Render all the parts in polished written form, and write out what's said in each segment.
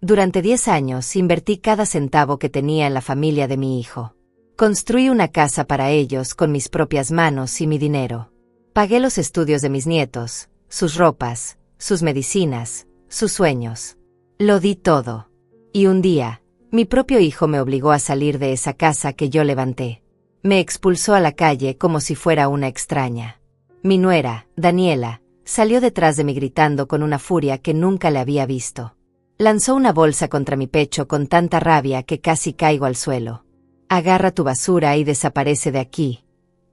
Durante 10 años invertí cada centavo que tenía en la familia de mi hijo. Construí una casa para ellos con mis propias manos y mi dinero. Pagué los estudios de mis nietos, sus ropas, sus medicinas, sus sueños. Lo di todo. Y un día, mi propio hijo me obligó a salir de esa casa que yo levanté. Me expulsó a la calle como si fuera una extraña. Mi nuera, Daniela, salió detrás de mí gritando con una furia que nunca le había visto. Lanzó una bolsa contra mi pecho con tanta rabia que casi caigo al suelo. «Agarra tu basura y desaparece de aquí»,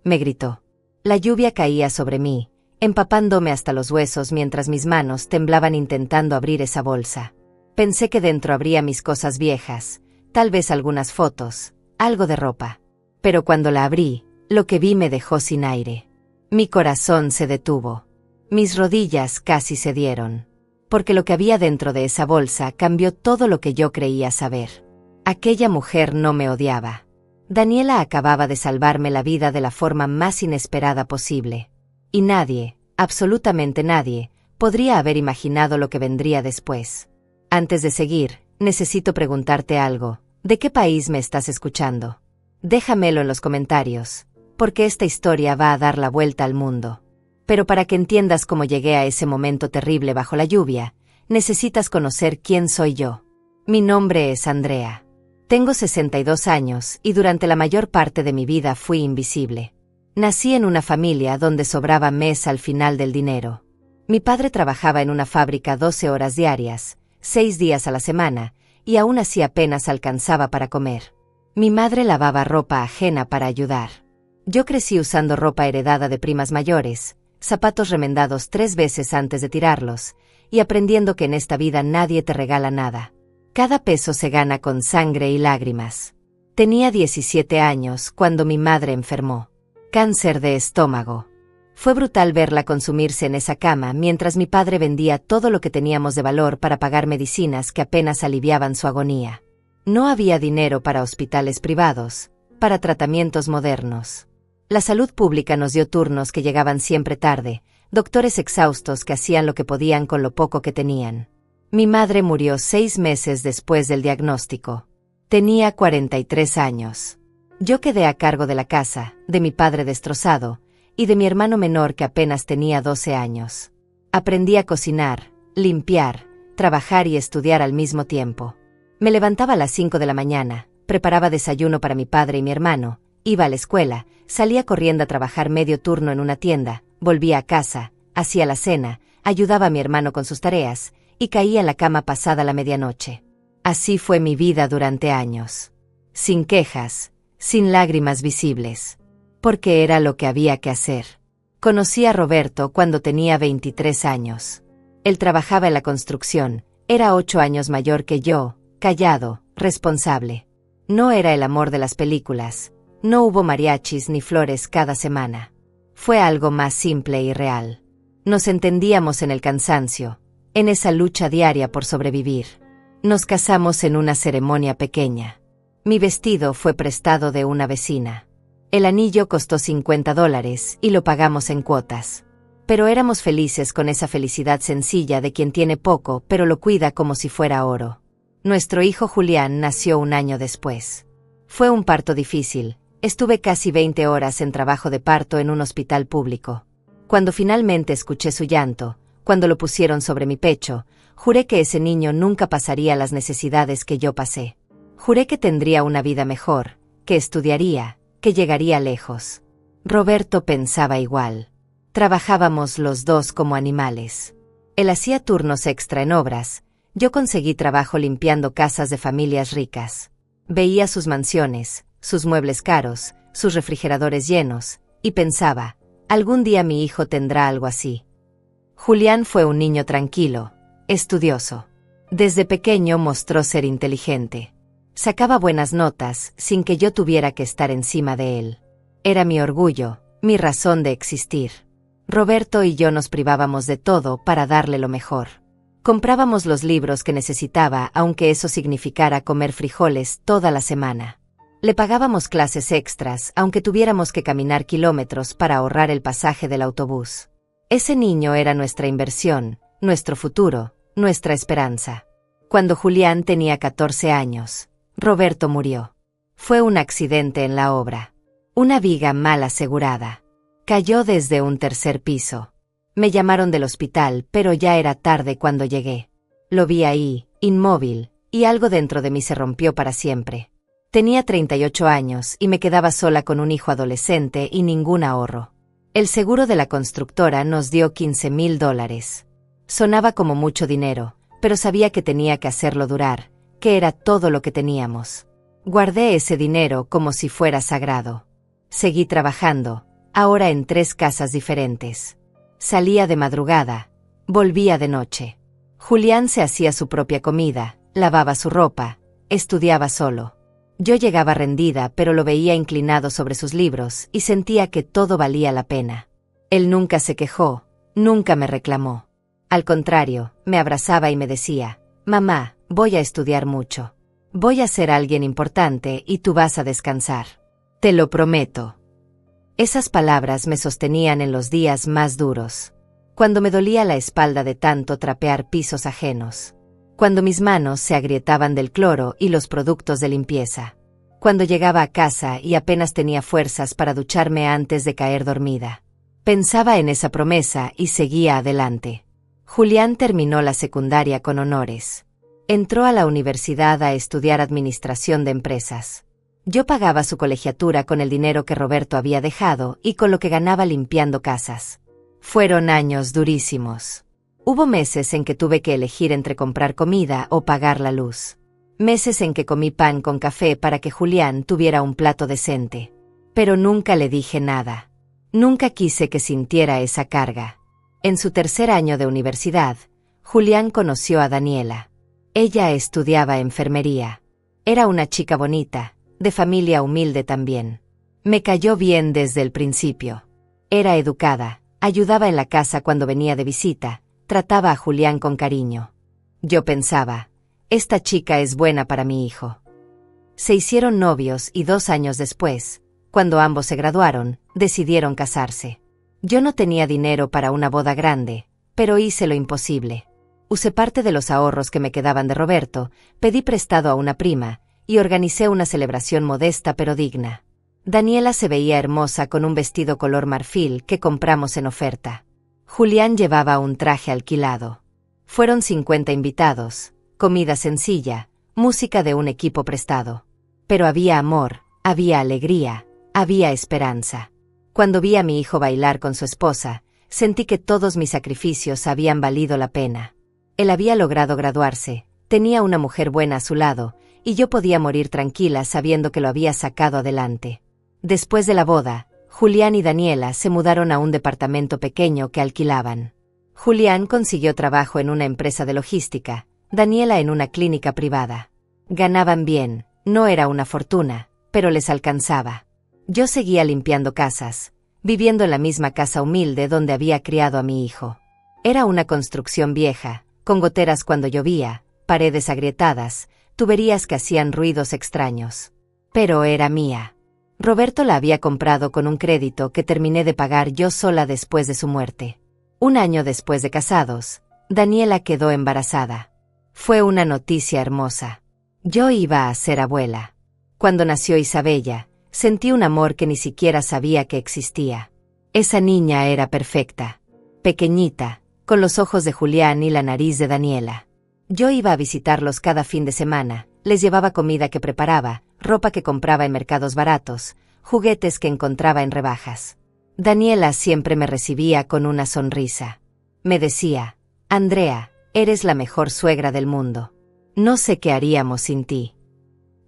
me gritó. La lluvia caía sobre mí, empapándome hasta los huesos mientras mis manos temblaban intentando abrir esa bolsa. Pensé que dentro habría mis cosas viejas, tal vez algunas fotos, algo de ropa. Pero cuando la abrí, lo que vi me dejó sin aire. Mi corazón se detuvo. Mis rodillas casi cedieron. Porque lo que había dentro de esa bolsa cambió todo lo que yo creía saber. Aquella mujer no me odiaba. Daniela acababa de salvarme la vida de la forma más inesperada posible. Y nadie, absolutamente nadie, podría haber imaginado lo que vendría después. Antes de seguir, necesito preguntarte algo. ¿De qué país me estás escuchando? Déjamelo en los comentarios, porque esta historia va a dar la vuelta al mundo. Pero para que entiendas cómo llegué a ese momento terrible bajo la lluvia, necesitas conocer quién soy yo. Mi nombre es Andrea. Tengo 62 años y durante la mayor parte de mi vida fui invisible. Nací en una familia donde sobraba mes al final del dinero. Mi padre trabajaba en una fábrica 12 horas diarias, 6 días a la semana, y aún así apenas alcanzaba para comer. Mi madre lavaba ropa ajena para ayudar. Yo crecí usando ropa heredada de primas mayores, zapatos remendados 3 veces antes de tirarlos, y aprendiendo que en esta vida nadie te regala nada. Cada peso se gana con sangre y lágrimas. Tenía 17 años cuando mi madre enfermó. Cáncer de estómago. Fue brutal verla consumirse en esa cama mientras mi padre vendía todo lo que teníamos de valor para pagar medicinas que apenas aliviaban su agonía. No había dinero para hospitales privados, para tratamientos modernos. La salud pública nos dio turnos que llegaban siempre tarde, doctores exhaustos que hacían lo que podían con lo poco que tenían. Mi madre murió 6 meses después del diagnóstico. Tenía 43 años. Yo quedé a cargo de la casa, de mi padre destrozado, y de mi hermano menor que apenas tenía 12 años. Aprendí a cocinar, limpiar, trabajar y estudiar al mismo tiempo. Me levantaba a las 5 de la mañana, preparaba desayuno para mi padre y mi hermano, iba a la escuela, salía corriendo a trabajar medio turno en una tienda, volvía a casa, hacía la cena, ayudaba a mi hermano con sus tareas, y caía en la cama pasada la medianoche. Así fue mi vida durante años. Sin quejas, sin lágrimas visibles. Porque era lo que había que hacer. Conocí a Roberto cuando tenía 23 años. Él trabajaba en la construcción, era 8 años mayor que yo, callado, responsable. No era el amor de las películas, no hubo mariachis ni flores cada semana. Fue algo más simple y real. Nos entendíamos en el cansancio, en esa lucha diaria por sobrevivir. Nos casamos en una ceremonia pequeña. Mi vestido fue prestado de una vecina. El anillo costó $50 y lo pagamos en cuotas. Pero éramos felices con esa felicidad sencilla de quien tiene poco pero lo cuida como si fuera oro. Nuestro hijo Julián nació un año después. Fue un parto difícil, estuve casi 20 horas en trabajo de parto en un hospital público. Cuando finalmente escuché su llanto, cuando lo pusieron sobre mi pecho, juré que ese niño nunca pasaría las necesidades que yo pasé. Juré que tendría una vida mejor, que estudiaría, que llegaría lejos. Roberto pensaba igual. Trabajábamos los dos como animales. Él hacía turnos extra en obras, yo conseguí trabajo limpiando casas de familias ricas. Veía sus mansiones, sus muebles caros, sus refrigeradores llenos, y pensaba, algún día mi hijo tendrá algo así. Julián fue un niño tranquilo, estudioso. Desde pequeño mostró ser inteligente. Sacaba buenas notas sin que yo tuviera que estar encima de él. Era mi orgullo, mi razón de existir. Roberto y yo nos privábamos de todo para darle lo mejor. Comprábamos los libros que necesitaba aunque eso significara comer frijoles toda la semana. Le pagábamos clases extras aunque tuviéramos que caminar kilómetros para ahorrar el pasaje del autobús. Ese niño era nuestra inversión, nuestro futuro, nuestra esperanza. Cuando Julián tenía 14 años, Roberto murió. Fue un accidente en la obra. Una viga mal asegurada. Cayó desde un tercer piso. Me llamaron del hospital, pero ya era tarde cuando llegué. Lo vi ahí, inmóvil, y algo dentro de mí se rompió para siempre. Tenía 38 años y me quedaba sola con un hijo adolescente y ningún ahorro. El seguro de la constructora nos dio $15,000. Sonaba como mucho dinero, pero sabía que tenía que hacerlo durar, que era todo lo que teníamos. Guardé ese dinero como si fuera sagrado. Seguí trabajando, ahora en 3 casas diferentes. Salía de madrugada, volvía de noche. Julián se hacía su propia comida, lavaba su ropa, estudiaba solo. Yo llegaba rendida, pero lo veía inclinado sobre sus libros y sentía que todo valía la pena. Él nunca se quejó, nunca me reclamó. Al contrario, me abrazaba y me decía: «Mamá, voy a estudiar mucho. Voy a ser alguien importante y tú vas a descansar. Te lo prometo». Esas palabras me sostenían en los días más duros. Cuando me dolía la espalda de tanto trapear pisos ajenos. Cuando mis manos se agrietaban del cloro y los productos de limpieza. Cuando llegaba a casa y apenas tenía fuerzas para ducharme antes de caer dormida. Pensaba en esa promesa y seguía adelante. Julián terminó la secundaria con honores. Entró a la universidad a estudiar administración de empresas. Yo pagaba su colegiatura con el dinero que Roberto había dejado y con lo que ganaba limpiando casas. Fueron años durísimos. Hubo meses en que tuve que elegir entre comprar comida o pagar la luz. Meses en que comí pan con café para que Julián tuviera un plato decente. Pero nunca le dije nada. Nunca quise que sintiera esa carga. En su tercer año de universidad, Julián conoció a Daniela. Ella estudiaba enfermería. Era una chica bonita, de familia humilde también. Me cayó bien desde el principio. Era educada, ayudaba en la casa cuando venía de visita, trataba a Julián con cariño. Yo pensaba: esta chica es buena para mi hijo. Se hicieron novios y 2 años después, cuando ambos se graduaron, decidieron casarse. Yo no tenía dinero para una boda grande, pero hice lo imposible. Usé parte de los ahorros que me quedaban de Roberto, pedí prestado a una prima, y organicé una celebración modesta pero digna. Daniela se veía hermosa con un vestido color marfil que compramos en oferta. Julián llevaba un traje alquilado. Fueron 50 invitados, comida sencilla, música de un equipo prestado. Pero había amor, había alegría, había esperanza. Cuando vi a mi hijo bailar con su esposa, sentí que todos mis sacrificios habían valido la pena. Él había logrado graduarse, tenía una mujer buena a su lado, y yo podía morir tranquila sabiendo que lo había sacado adelante. Después de la boda, Julián y Daniela se mudaron a un departamento pequeño que alquilaban. Julián consiguió trabajo en una empresa de logística, Daniela en una clínica privada. Ganaban bien, no era una fortuna, pero les alcanzaba. Yo seguía limpiando casas, viviendo en la misma casa humilde donde había criado a mi hijo. Era una construcción vieja, con goteras cuando llovía, paredes agrietadas, tuberías que hacían ruidos extraños. Pero era mía. Roberto la había comprado con un crédito que terminé de pagar yo sola después de su muerte. 1 año después de casados, Daniela quedó embarazada. Fue una noticia hermosa. Yo iba a ser abuela. Cuando nació Isabella, sentí un amor que ni siquiera sabía que existía. Esa niña era perfecta. Pequeñita, con los ojos de Julián y la nariz de Daniela. Yo iba a visitarlos cada fin de semana, les llevaba comida que preparaba, ropa que compraba en mercados baratos, juguetes que encontraba en rebajas. Daniela siempre me recibía con una sonrisa. Me decía: «Andrea, eres la mejor suegra del mundo. No sé qué haríamos sin ti».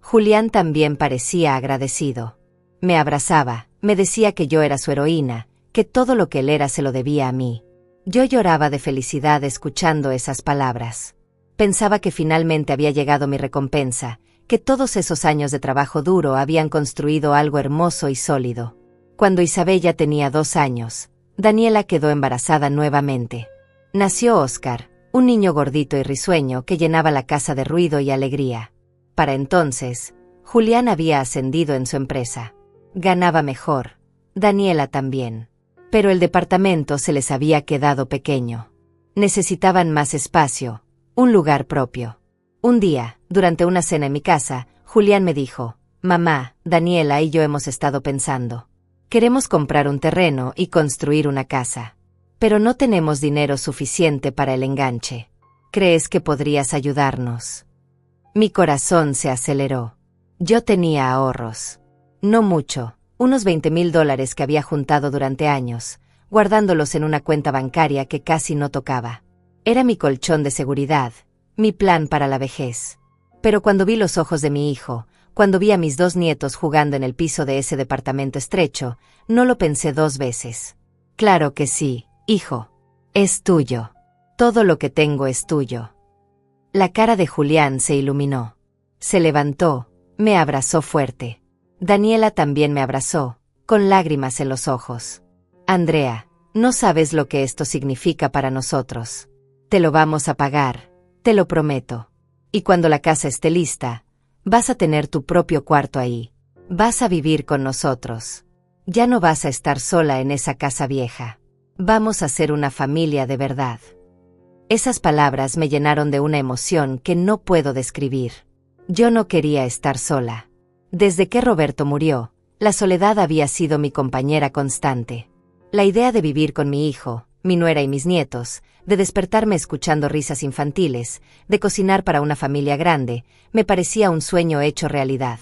Julián también parecía agradecido. Me abrazaba, me decía que yo era su heroína, que todo lo que él era se lo debía a mí. Yo lloraba de felicidad escuchando esas palabras. Pensaba que finalmente había llegado mi recompensa, que todos esos años de trabajo duro habían construido algo hermoso y sólido. Cuando Isabella tenía 2 años, Daniela quedó embarazada nuevamente. Nació Oscar, un niño gordito y risueño que llenaba la casa de ruido y alegría. Para entonces, Julián había ascendido en su empresa. Ganaba mejor, Daniela también. Pero el departamento se les había quedado pequeño. Necesitaban más espacio, un lugar propio. Un día, durante una cena en mi casa, Julián me dijo: «Mamá, Daniela y yo hemos estado pensando. Queremos comprar un terreno y construir una casa. Pero no tenemos dinero suficiente para el enganche. ¿Crees que podrías ayudarnos?». Mi corazón se aceleró. Yo tenía ahorros. No mucho, unos $20,000 que había juntado durante años, guardándolos en una cuenta bancaria que casi no tocaba. Era mi colchón de seguridad, mi plan para la vejez. Pero cuando vi los ojos de mi hijo, cuando vi a mis 2 nietos jugando en el piso de ese departamento estrecho, no lo pensé 2 veces. «Claro que sí, hijo. Es tuyo. Todo lo que tengo es tuyo». La cara de Julián se iluminó. Se levantó, me abrazó fuerte. Daniela también me abrazó, con lágrimas en los ojos. «Andrea, no sabes lo que esto significa para nosotros. Te lo vamos a pagar, te lo prometo. Y cuando la casa esté lista, vas a tener tu propio cuarto ahí. Vas a vivir con nosotros. Ya no vas a estar sola en esa casa vieja. Vamos a ser una familia de verdad». Esas palabras me llenaron de una emoción que no puedo describir. Yo no quería estar sola. Desde que Roberto murió, la soledad había sido mi compañera constante. La idea de vivir con mi hijo, mi nuera y mis nietos, de despertarme escuchando risas infantiles, de cocinar para una familia grande, me parecía un sueño hecho realidad.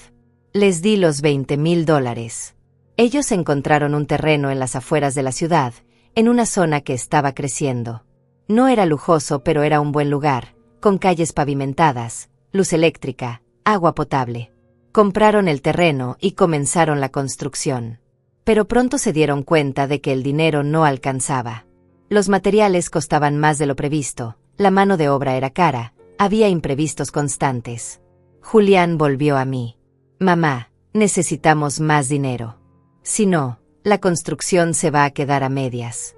Les di los $20,000. Ellos encontraron un terreno en las afueras de la ciudad, en una zona que estaba creciendo. No era lujoso, pero era un buen lugar, con calles pavimentadas, luz eléctrica, agua potable. Compraron el terreno y comenzaron la construcción. Pero pronto se dieron cuenta de que el dinero no alcanzaba. Los materiales costaban más de lo previsto, la mano de obra era cara, había imprevistos constantes. Julián volvió a mí. «Mamá, necesitamos más dinero. Si no, la construcción se va a quedar a medias».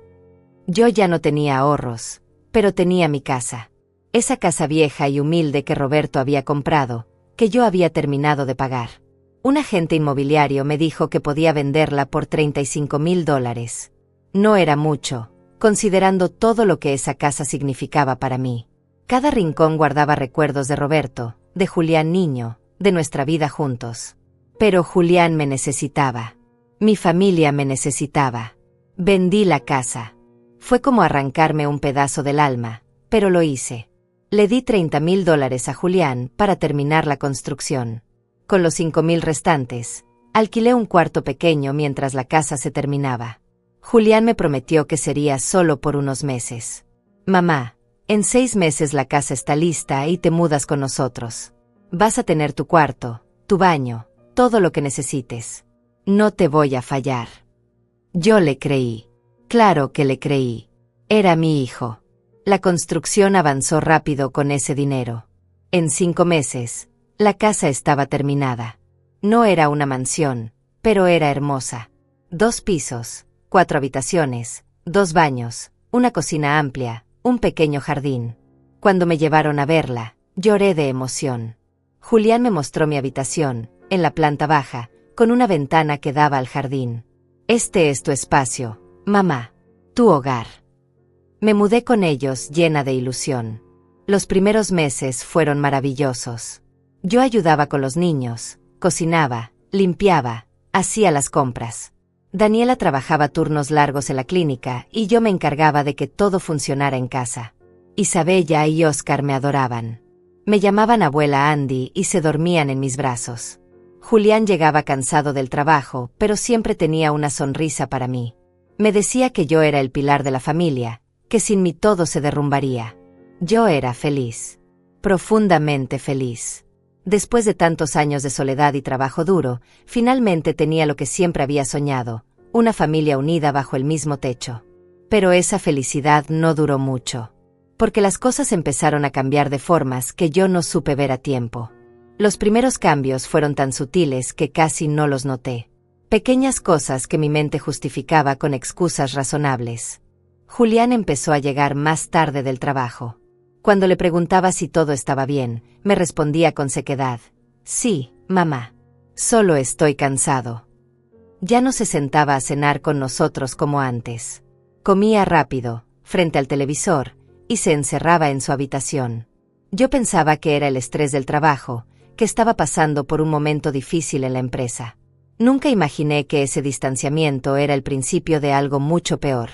Yo ya no tenía ahorros, pero tenía mi casa. Esa casa vieja y humilde que Roberto había comprado, que yo había terminado de pagar. Un agente inmobiliario me dijo que podía venderla por $35,000. No era mucho, considerando todo lo que esa casa significaba para mí. Cada rincón guardaba recuerdos de Roberto, de Julián niño, de nuestra vida juntos. Pero Julián me necesitaba. Mi familia me necesitaba. Vendí la casa. Fue como arrancarme un pedazo del alma, pero lo hice. Le di $30,000 a Julián para terminar la construcción. Con los $5,000 restantes, alquilé un cuarto pequeño mientras la casa se terminaba. Julián me prometió que sería solo por unos meses. «Mamá, en 6 meses la casa está lista y te mudas con nosotros. Vas a tener tu cuarto, tu baño, todo lo que necesites. No te voy a fallar». Yo le creí. Claro que le creí. Era mi hijo. La construcción avanzó rápido con ese dinero. En 5 meses, la casa estaba terminada. No era una mansión, pero era hermosa. 2 pisos, 4 habitaciones, 2 baños, una cocina amplia, un pequeño jardín. Cuando me llevaron a verla, lloré de emoción. Julián me mostró mi habitación, en la planta baja, con una ventana que daba al jardín. «Este es tu espacio, mamá, tu hogar». Me mudé con ellos llena de ilusión. Los primeros meses fueron maravillosos. Yo ayudaba con los niños, cocinaba, limpiaba, hacía las compras. Daniela trabajaba turnos largos en la clínica y yo me encargaba de que todo funcionara en casa. Isabella y Oscar me adoraban. Me llamaban abuela Andy y se dormían en mis brazos. Julián llegaba cansado del trabajo, pero siempre tenía una sonrisa para mí. Me decía que yo era el pilar de la familia, que sin mí todo se derrumbaría. Yo era feliz. Profundamente feliz. Después de tantos años de soledad y trabajo duro, finalmente tenía lo que siempre había soñado, una familia unida bajo el mismo techo. Pero esa felicidad no duró mucho. Porque las cosas empezaron a cambiar de formas que yo no supe ver a tiempo. Los primeros cambios fueron tan sutiles que casi no los noté. Pequeñas cosas que mi mente justificaba con excusas razonables. Julián empezó a llegar más tarde del trabajo. Cuando le preguntaba si todo estaba bien, me respondía con sequedad: «Sí, mamá. Solo estoy cansado». Ya no se sentaba a cenar con nosotros como antes. Comía rápido, frente al televisor, y se encerraba en su habitación. Yo pensaba que era el estrés del trabajo, que estaba pasando por un momento difícil en la empresa. Nunca imaginé que ese distanciamiento era el principio de algo mucho peor.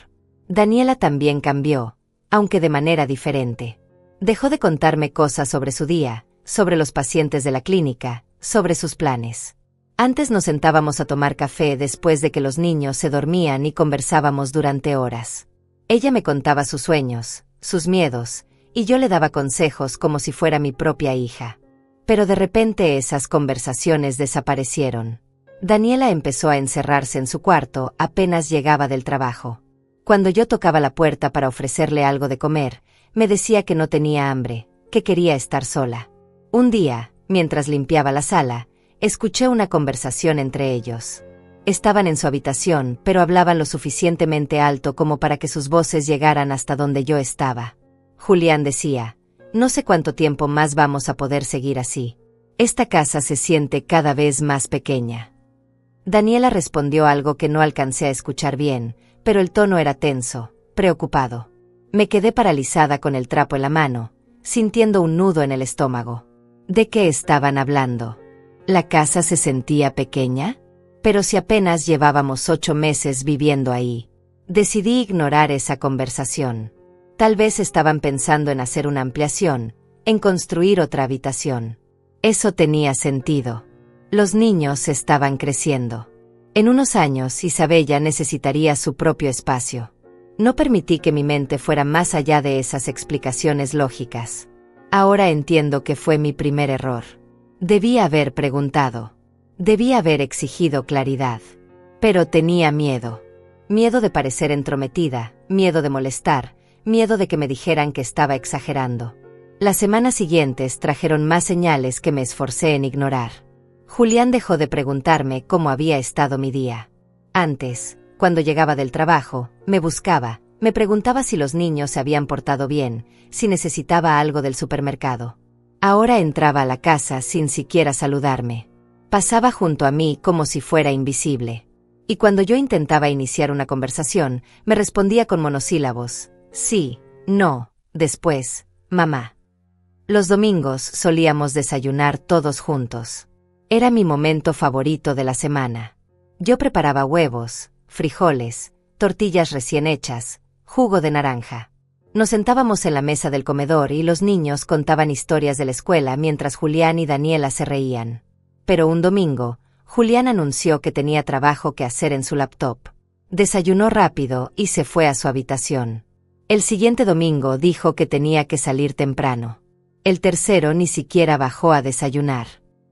Daniela también cambió, aunque de manera diferente. Dejó de contarme cosas sobre su día, sobre los pacientes de la clínica, sobre sus planes. Antes nos sentábamos a tomar café después de que los niños se dormían y conversábamos durante horas. Ella me contaba sus sueños, sus miedos, y yo le daba consejos como si fuera mi propia hija. Pero de repente esas conversaciones desaparecieron. Daniela empezó a encerrarse en su cuarto apenas llegaba del trabajo. Cuando yo tocaba la puerta para ofrecerle algo de comer, me decía que no tenía hambre, que quería estar sola. Un día, mientras limpiaba la sala, escuché una conversación entre ellos. Estaban en su habitación, pero hablaban lo suficientemente alto como para que sus voces llegaran hasta donde yo estaba. Julián decía, no sé cuánto tiempo más vamos a poder seguir así. Esta casa se siente cada vez más pequeña. Daniela respondió algo que no alcancé a escuchar bien, pero el tono era tenso, preocupado. Me quedé paralizada con el trapo en la mano, sintiendo un nudo en el estómago. ¿De qué estaban hablando? ¿La casa se sentía pequeña? Pero si apenas llevábamos 8 meses viviendo ahí. Decidí ignorar esa conversación. Tal vez estaban pensando en hacer una ampliación, en construir otra habitación. Eso tenía sentido. Los niños estaban creciendo. En unos años Isabella necesitaría su propio espacio. No permití que mi mente fuera más allá de esas explicaciones lógicas. Ahora entiendo que fue mi primer error. Debí haber preguntado. Debí haber exigido claridad. Pero tenía miedo. Miedo de parecer entrometida, miedo de molestar, miedo de que me dijeran que estaba exagerando. Las semanas siguientes trajeron más señales que me esforcé en ignorar. Julián dejó de preguntarme cómo había estado mi día. Antes, cuando llegaba del trabajo, me buscaba, me preguntaba si los niños se habían portado bien, si necesitaba algo del supermercado. Ahora entraba a la casa sin siquiera saludarme. Pasaba junto a mí como si fuera invisible. Y cuando yo intentaba iniciar una conversación, me respondía con monosílabos. Sí, no, después, mamá. Los domingos solíamos desayunar todos juntos. Era mi momento favorito de la semana. Yo preparaba huevos, frijoles, tortillas recién hechas, jugo de naranja. Nos sentábamos en la mesa del comedor y los niños contaban historias de la escuela mientras Julián y Daniela se reían. Pero un domingo, Julián anunció que tenía trabajo que hacer en su laptop. Desayunó rápido y se fue a su habitación. El siguiente domingo dijo que tenía que salir temprano. El tercero ni siquiera bajó a desayunar.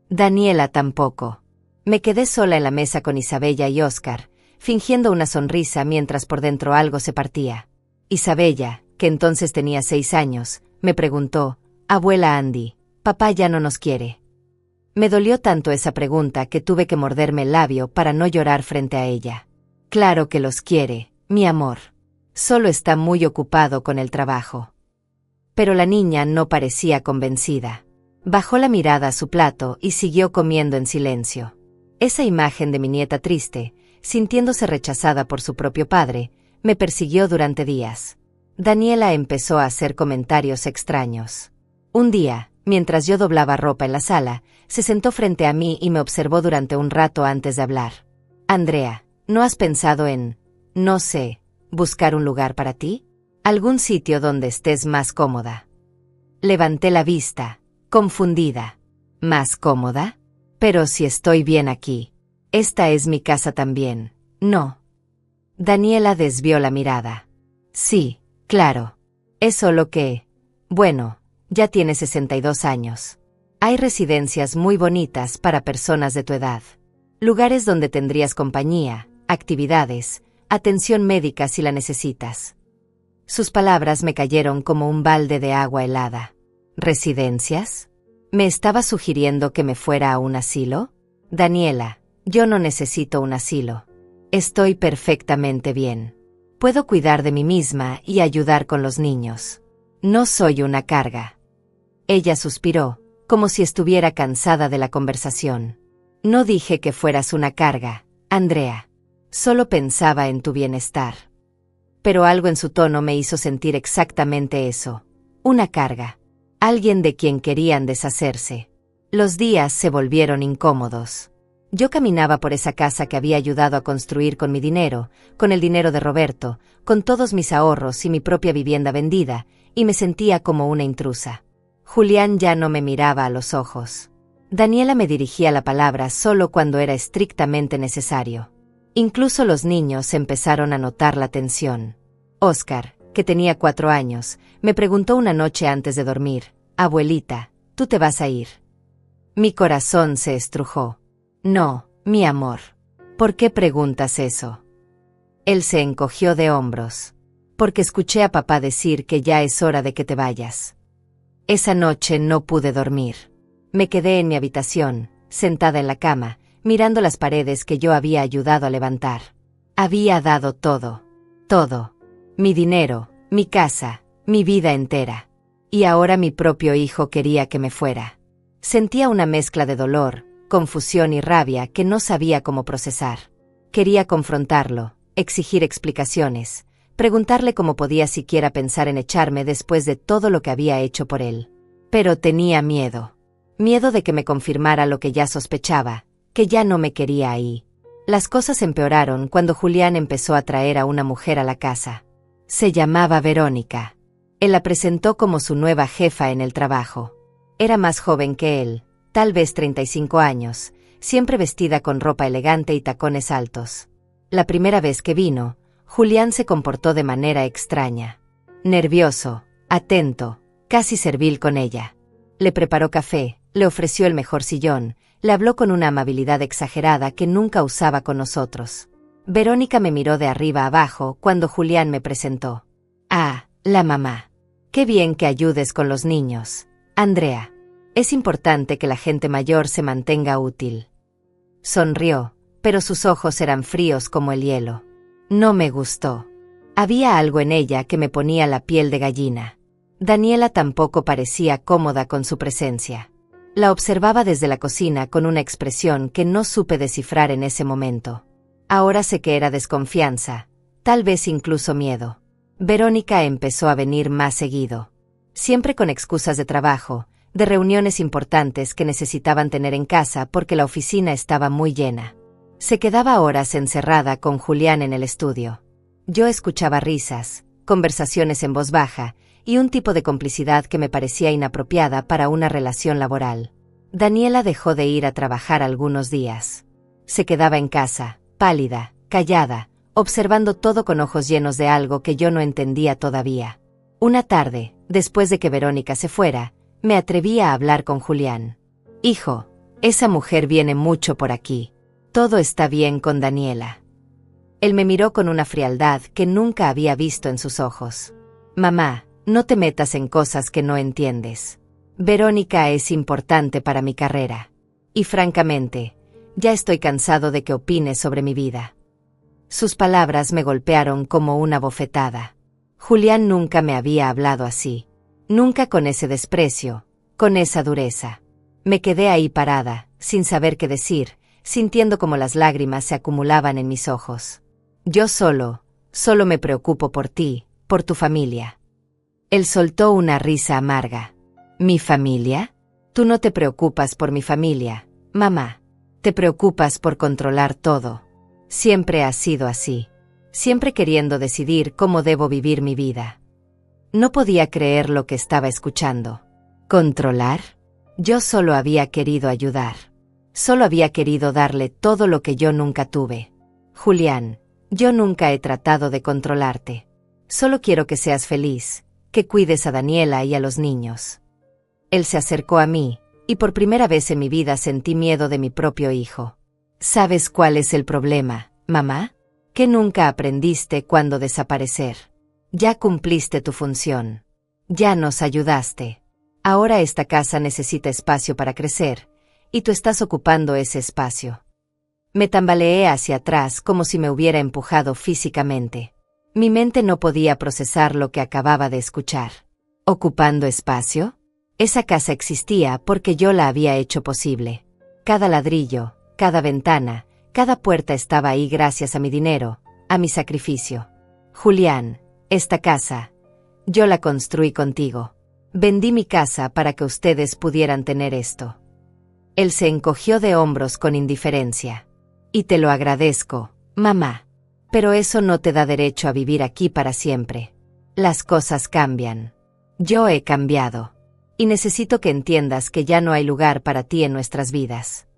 Daniela tampoco. Me quedé sola en la mesa con Isabella y Óscar, fingiendo una sonrisa mientras por dentro algo se partía. Isabella, que entonces tenía 6 años, me preguntó, «Abuela Andy, papá ya no nos quiere». Me dolió tanto esa pregunta que tuve que morderme el labio para no llorar frente a ella. Claro que los quiere, mi amor. Solo está muy ocupado con el trabajo. Pero la niña no parecía convencida. Bajó la mirada a su plato y siguió comiendo en silencio. Esa imagen de mi nieta triste, sintiéndose rechazada por su propio padre, me persiguió durante días. Daniela empezó a hacer comentarios extraños. Un día, mientras yo doblaba ropa en la sala, se sentó frente a mí y me observó durante un rato antes de hablar. «Andrea, ¿no has pensado en, no sé, buscar un lugar para ti? Algún sitio donde estés más cómoda?» Levanté la vista, confundida. ¿Más cómoda? Pero si estoy bien aquí. Esta es mi casa también, ¿no? Daniela desvió la mirada. Sí, claro. Es solo que... Bueno, ya tienes 62 años. Hay residencias muy bonitas para personas de tu edad. Lugares donde tendrías compañía, actividades, atención médica si la necesitas. Sus palabras me cayeron como un balde de agua helada. ¿Residencias? ¿Me estaba sugiriendo que me fuera a un asilo? Daniela, yo no necesito un asilo. Estoy perfectamente bien. Puedo cuidar de mí misma y ayudar con los niños. No soy una carga. Ella suspiró, como si estuviera cansada de la conversación. No dije que fueras una carga, Andrea. Solo pensaba en tu bienestar. Pero algo en su tono me hizo sentir exactamente eso. Una carga. alguien de quien querían deshacerse. Los días se volvieron incómodos. Yo caminaba por esa casa que había ayudado a construir con mi dinero, con el dinero de Roberto, con todos mis ahorros y mi propia vivienda vendida, y me sentía como una intrusa. Julián ya no me miraba a los ojos. Daniela me dirigía la palabra solo cuando era estrictamente necesario. Incluso los niños empezaron a notar la tensión. Óscar, que tenía 4 años, me preguntó una noche antes de dormir: «Abuelita, ¿tú te vas a ir?». Mi corazón se estrujó. «No, mi amor. ¿Por qué preguntas eso?». Él se encogió de hombros. «Porque escuché a papá decir que ya es hora de que te vayas». Esa noche no pude dormir. Me quedé en mi habitación, sentada en la cama, mirando las paredes que yo había ayudado a levantar. Había dado todo. Todo. Mi dinero, mi casa, mi vida entera. Y ahora mi propio hijo quería que me fuera. Sentía una mezcla de dolor, confusión y rabia que no sabía cómo procesar. Quería confrontarlo, exigir explicaciones, preguntarle cómo podía siquiera pensar en echarme después de todo lo que había hecho por él. Pero tenía miedo. Miedo de que me confirmara lo que ya sospechaba, que ya no me quería ahí. Las cosas empeoraron cuando Julián empezó a traer a una mujer a la casa. Se llamaba Verónica. Él la presentó como su nueva jefa en el trabajo. Era más joven que él, tal vez 35 años, siempre vestida con ropa elegante y tacones altos. La primera vez que vino, Julián se comportó de manera extraña. Nervioso, atento, casi servil con ella. Le preparó café, le ofreció el mejor sillón, le habló con una amabilidad exagerada que nunca usaba con nosotros. Verónica me miró de arriba a abajo cuando Julián me presentó. «Ah, la mamá. Qué bien que ayudes con los niños, Andrea. Es importante que la gente mayor se mantenga útil». Sonrió, pero sus ojos eran fríos como el hielo. No me gustó. Había algo en ella que me ponía la piel de gallina. Daniela tampoco parecía cómoda con su presencia. La observaba desde la cocina con una expresión que no supe descifrar en ese momento. Ahora sé que era desconfianza, tal vez incluso miedo. Verónica empezó a venir más seguido. Siempre con excusas de trabajo, de reuniones importantes que necesitaban tener en casa porque la oficina estaba muy llena. Se quedaba horas encerrada con Julián en el estudio. Yo escuchaba risas, conversaciones en voz baja, y un tipo de complicidad que me parecía inapropiada para una relación laboral. Daniela dejó de ir a trabajar algunos días. Se quedaba en casa, pálida, callada, observando todo con ojos llenos de algo que yo no entendía todavía. Una tarde, después de que Verónica se fuera, me atreví a hablar con Julián. «Hijo, esa mujer viene mucho por aquí. Todo está bien con Daniela». Él me miró con una frialdad que nunca había visto en sus ojos. «Mamá, no te metas en cosas que no entiendes. Verónica es importante para mi carrera. Y francamente, ya estoy cansado de que opines sobre mi vida». Sus palabras me golpearon como una bofetada. Julián nunca me había hablado así. Nunca con ese desprecio, con esa dureza. Me quedé ahí parada, sin saber qué decir, sintiendo como las lágrimas se acumulaban en mis ojos. «Yo solo me preocupo por ti, por tu familia». Él soltó una risa amarga. «¿Mi familia? Tú no te preocupas por mi familia, mamá. Te preocupas por controlar todo. Siempre has sido así. Siempre queriendo decidir cómo debo vivir mi vida». No podía creer lo que estaba escuchando. ¿Controlar? Yo solo había querido ayudar. Solo había querido darle todo lo que yo nunca tuve. Julián, yo nunca he tratado de controlarte. Solo quiero que seas feliz, que cuides a Daniela y a los niños. Él se acercó a mí, y por primera vez en mi vida sentí miedo de mi propio hijo. ¿Sabes cuál es el problema, mamá? Que nunca aprendiste cuándo desaparecer. Ya cumpliste tu función. Ya nos ayudaste. Ahora esta casa necesita espacio para crecer, y tú estás ocupando ese espacio. Me tambaleé hacia atrás como si me hubiera empujado físicamente. Mi mente no podía procesar lo que acababa de escuchar. ¿Ocupando espacio? Esa casa existía porque yo la había hecho posible. Cada ladrillo, cada ventana, cada puerta estaba ahí gracias a mi dinero, a mi sacrificio. Julián, esta casa, yo la construí contigo. Vendí mi casa para que ustedes pudieran tener esto. Él se encogió de hombros con indiferencia. Y te lo agradezco, mamá. Pero eso no te da derecho a vivir aquí para siempre. Las cosas cambian. Yo he cambiado. Y necesito que entiendas que ya no hay lugar para ti en nuestras vidas.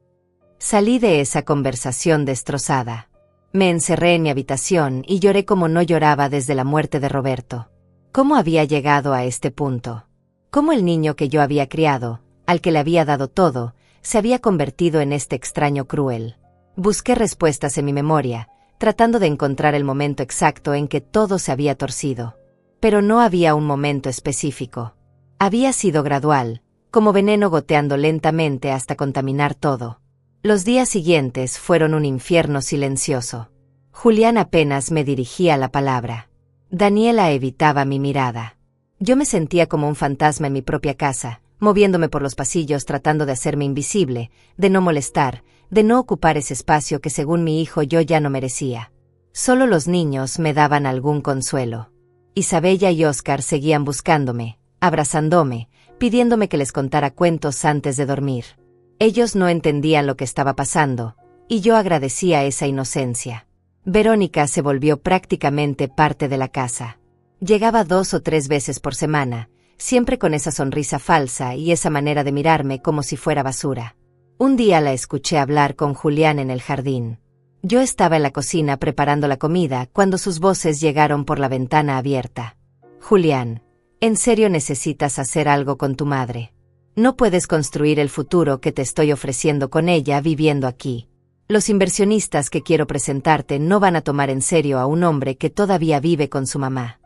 Salí de esa conversación destrozada. Me encerré en mi habitación y lloré como no lloraba desde la muerte de Roberto. ¿Cómo había llegado a este punto? ¿Cómo el niño que yo había criado, al que le había dado todo, se había convertido en este extraño cruel? Busqué respuestas en mi memoria, tratando de encontrar el momento exacto en que todo se había torcido. Pero no había un momento específico. Había sido gradual, como veneno goteando lentamente hasta contaminar todo. Los días siguientes fueron un infierno silencioso. Julián apenas me dirigía la palabra. Daniela evitaba mi mirada. Yo me sentía como un fantasma en mi propia casa, moviéndome por los pasillos tratando de hacerme invisible, de no molestar, de no ocupar ese espacio que según mi hijo yo ya no merecía. Solo los niños me daban algún consuelo. Isabella y Óscar seguían buscándome, abrazándome, pidiéndome que les contara cuentos antes de dormir. Ellos no entendían lo que estaba pasando, y yo agradecía esa inocencia. Verónica se volvió prácticamente parte de la casa. Llegaba 2 o 3 veces por semana, siempre con esa sonrisa falsa y esa manera de mirarme como si fuera basura. Un día la escuché hablar con Julián en el jardín. Yo estaba en la cocina preparando la comida cuando sus voces llegaron por la ventana abierta. Julián, ¿en serio necesitas hacer algo con tu madre? No puedes construir el futuro que te estoy ofreciendo con ella viviendo aquí. Los inversionistas que quiero presentarte no van a tomar en serio a un hombre que todavía vive con su mamá.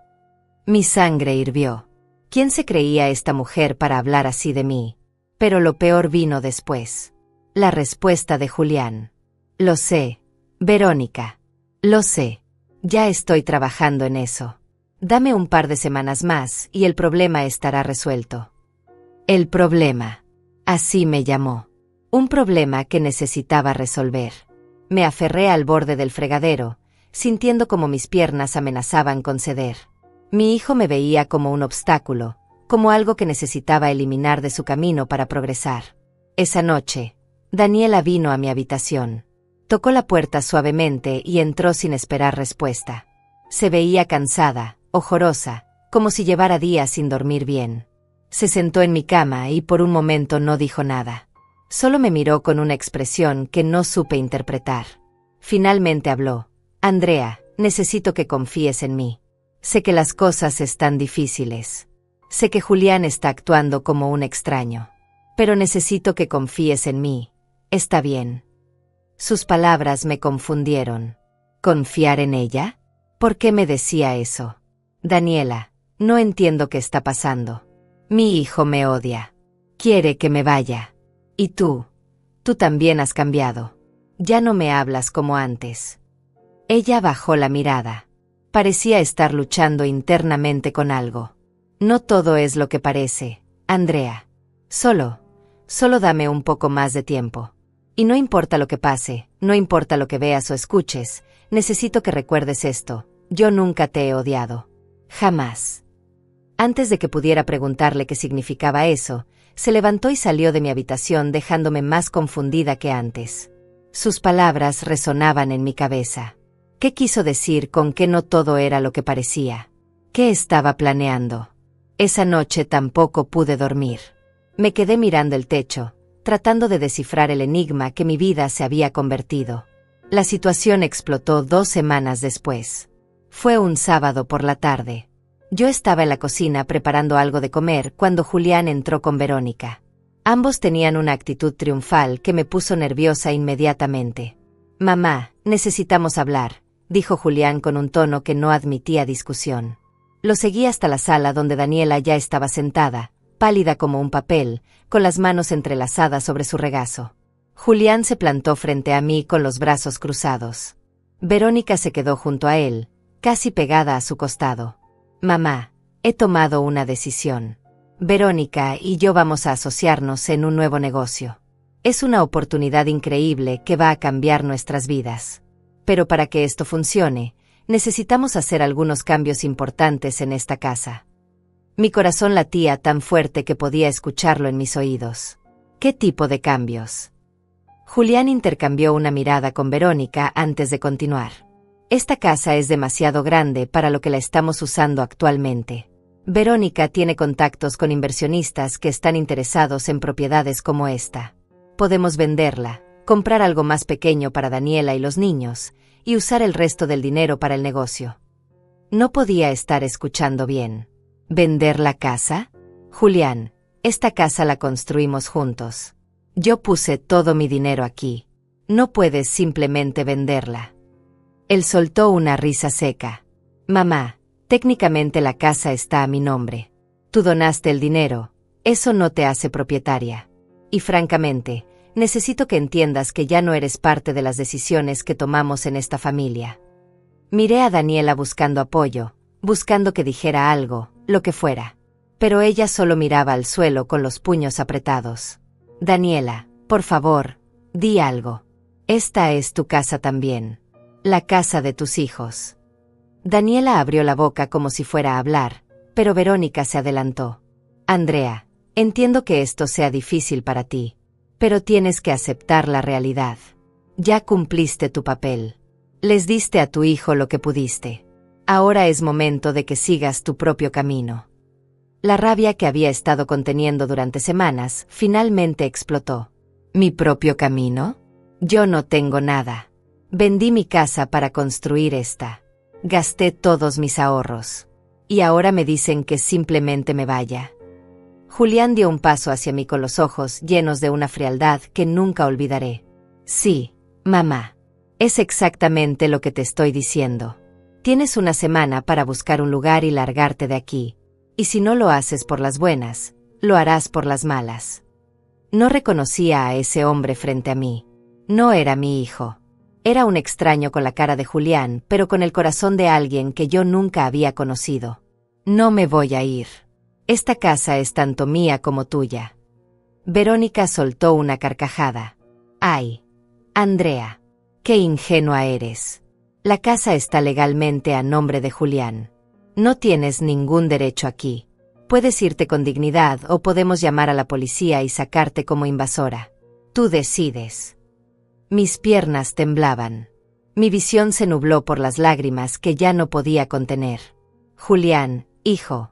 Mi sangre hirvió. ¿Quién se creía esta mujer para hablar así de mí? Pero lo peor vino después. La respuesta de Julián. Lo sé, Verónica. Lo sé. Ya estoy trabajando en eso. Dame un par de semanas más y el problema estará resuelto. El problema. Así me llamó. Un problema que necesitaba resolver. Me aferré al borde del fregadero, sintiendo como mis piernas amenazaban con ceder. Mi hijo me veía como un obstáculo, como algo que necesitaba eliminar de su camino para progresar. Esa noche, Daniela vino a mi habitación. Tocó la puerta suavemente y entró sin esperar respuesta. Se veía cansada, ojorosa, como si llevara días sin dormir bien. Se sentó en mi cama y por un momento no dijo nada. Solo me miró con una expresión que no supe interpretar. Finalmente habló. Andrea, necesito que confíes en mí. Sé que las cosas están difíciles. Sé que Julián está actuando como un extraño. Pero necesito que confíes en mí. Está bien. Sus palabras me confundieron. ¿Confiar en ella? ¿Por qué me decía eso? Daniela, no entiendo qué está pasando. Mi hijo me odia. Quiere que me vaya. Y tú también has cambiado. Ya no me hablas como antes. Ella bajó la mirada. Parecía estar luchando internamente con algo. No todo es lo que parece, Andrea. Solo dame un poco más de tiempo. Y no importa lo que pase, no importa lo que veas o escuches, necesito que recuerdes esto. Yo nunca te he odiado. Jamás. Antes de que pudiera preguntarle qué significaba eso, se levantó y salió de mi habitación dejándome más confundida que antes. Sus palabras resonaban en mi cabeza. ¿Qué quiso decir con que no todo era lo que parecía? ¿Qué estaba planeando? Esa noche tampoco pude dormir. Me quedé mirando el techo, tratando de descifrar el enigma que mi vida se había convertido. La situación explotó 2 semanas después. Fue un sábado por la tarde. Yo estaba en la cocina preparando algo de comer cuando Julián entró con Verónica. Ambos tenían una actitud triunfal que me puso nerviosa inmediatamente. Mamá, necesitamos hablar, dijo Julián con un tono que no admitía discusión. Lo seguí hasta la sala donde Daniela ya estaba sentada, pálida como un papel, con las manos entrelazadas sobre su regazo. Julián se plantó frente a mí con los brazos cruzados. Verónica se quedó junto a él, casi pegada a su costado. Mamá, he tomado una decisión. Verónica y yo vamos a asociarnos en un nuevo negocio. Es una oportunidad increíble que va a cambiar nuestras vidas. Pero para que esto funcione, necesitamos hacer algunos cambios importantes en esta casa. Mi corazón latía tan fuerte que podía escucharlo en mis oídos. ¿Qué tipo de cambios? Julián intercambió una mirada con Verónica antes de continuar. Esta casa es demasiado grande para lo que la estamos usando actualmente. Verónica tiene contactos con inversionistas que están interesados en propiedades como esta. Podemos venderla, comprar algo más pequeño para Daniela y los niños, y usar el resto del dinero para el negocio. No podía estar escuchando bien. ¿Vender la casa? Julián, esta casa la construimos juntos. Yo puse todo mi dinero aquí. No puedes simplemente venderla. Él soltó una risa seca. Mamá, técnicamente la casa está a mi nombre. Tú donaste el dinero, eso no te hace propietaria. Y francamente, necesito que entiendas que ya no eres parte de las decisiones que tomamos en esta familia. Miré a Daniela buscando apoyo, buscando que dijera algo, lo que fuera. Pero ella solo miraba al suelo con los puños apretados. Daniela, por favor, di algo. Esta es tu casa también. La casa de tus hijos. Daniela abrió la boca como si fuera a hablar, pero Verónica se adelantó. Andrea, entiendo que esto sea difícil para ti, pero tienes que aceptar la realidad. Ya cumpliste tu papel. Les diste a tu hijo lo que pudiste. Ahora es momento de que sigas tu propio camino. La rabia que había estado conteniendo durante semanas finalmente explotó. ¿Mi propio camino? Yo no tengo nada. Vendí mi casa para construir esta. Gasté todos mis ahorros. Y ahora me dicen que simplemente me vaya. Julián dio un paso hacia mí con los ojos llenos de una frialdad que nunca olvidaré. Sí, mamá. Es exactamente lo que te estoy diciendo. Tienes una semana para buscar un lugar y largarte de aquí. Y si no lo haces por las buenas, lo harás por las malas. No reconocía a ese hombre frente a mí. No era mi hijo. Era un extraño con la cara de Julián, pero con el corazón de alguien que yo nunca había conocido. No me voy a ir. Esta casa es tanto mía como tuya. Verónica soltó una carcajada. Ay, Andrea, qué ingenua eres. La casa está legalmente a nombre de Julián. No tienes ningún derecho aquí. Puedes irte con dignidad o podemos llamar a la policía y sacarte como invasora. Tú decides. Mis piernas temblaban. Mi visión se nubló por las lágrimas que ya no podía contener. Julián, hijo,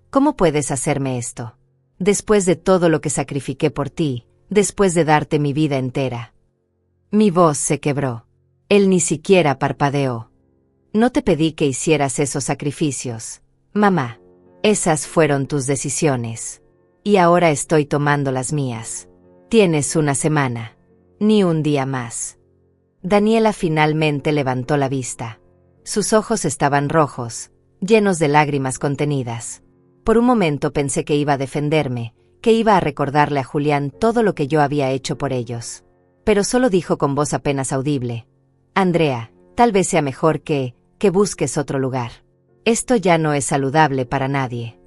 ¿cómo puedes hacerme esto? Después de todo lo que sacrifiqué por ti, después de darte mi vida entera. Mi voz se quebró. Él ni siquiera parpadeó. No te pedí que hicieras esos sacrificios, mamá. Esas fueron tus decisiones. Y ahora estoy tomando las mías. Tienes una semana. Ni un día más. Daniela finalmente levantó la vista. Sus ojos estaban rojos, llenos de lágrimas contenidas. Por un momento pensé que iba a defenderme, que iba a recordarle a Julián todo lo que yo había hecho por ellos. Pero solo dijo con voz apenas audible: Andrea, tal vez sea mejor que busques otro lugar. Esto ya no es saludable para nadie.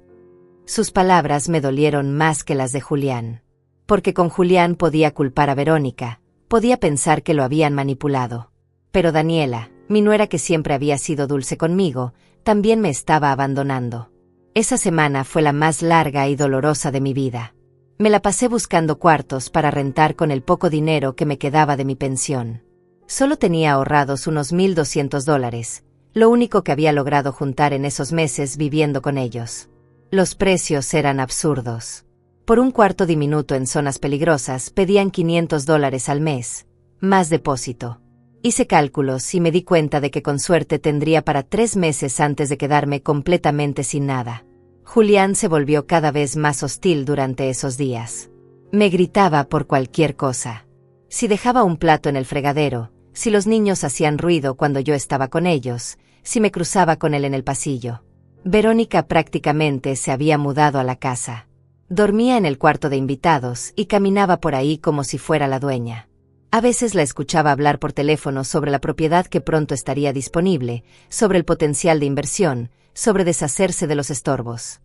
Sus palabras me dolieron más que las de Julián. Porque con Julián podía culpar a Verónica, podía pensar que lo habían manipulado. Pero Daniela, mi nuera que siempre había sido dulce conmigo, también me estaba abandonando. Esa semana fue la más larga y dolorosa de mi vida. Me la pasé buscando cuartos para rentar con el poco dinero que me quedaba de mi pensión. Solo tenía ahorrados unos $1,200, lo único que había logrado juntar en esos meses viviendo con ellos. Los precios eran absurdos. Por un cuarto diminuto en zonas peligrosas pedían $500 al mes, más depósito. Hice cálculos y me di cuenta de que con suerte tendría para 3 meses antes de quedarme completamente sin nada. Julián se volvió cada vez más hostil durante esos días. Me gritaba por cualquier cosa. Si dejaba un plato en el fregadero, si los niños hacían ruido cuando yo estaba con ellos, si me cruzaba con él en el pasillo. Verónica prácticamente se había mudado a la casa. Dormía en el cuarto de invitados y caminaba por ahí como si fuera la dueña. A veces la escuchaba hablar por teléfono sobre la propiedad que pronto estaría disponible, sobre el potencial de inversión, sobre deshacerse de los estorbos.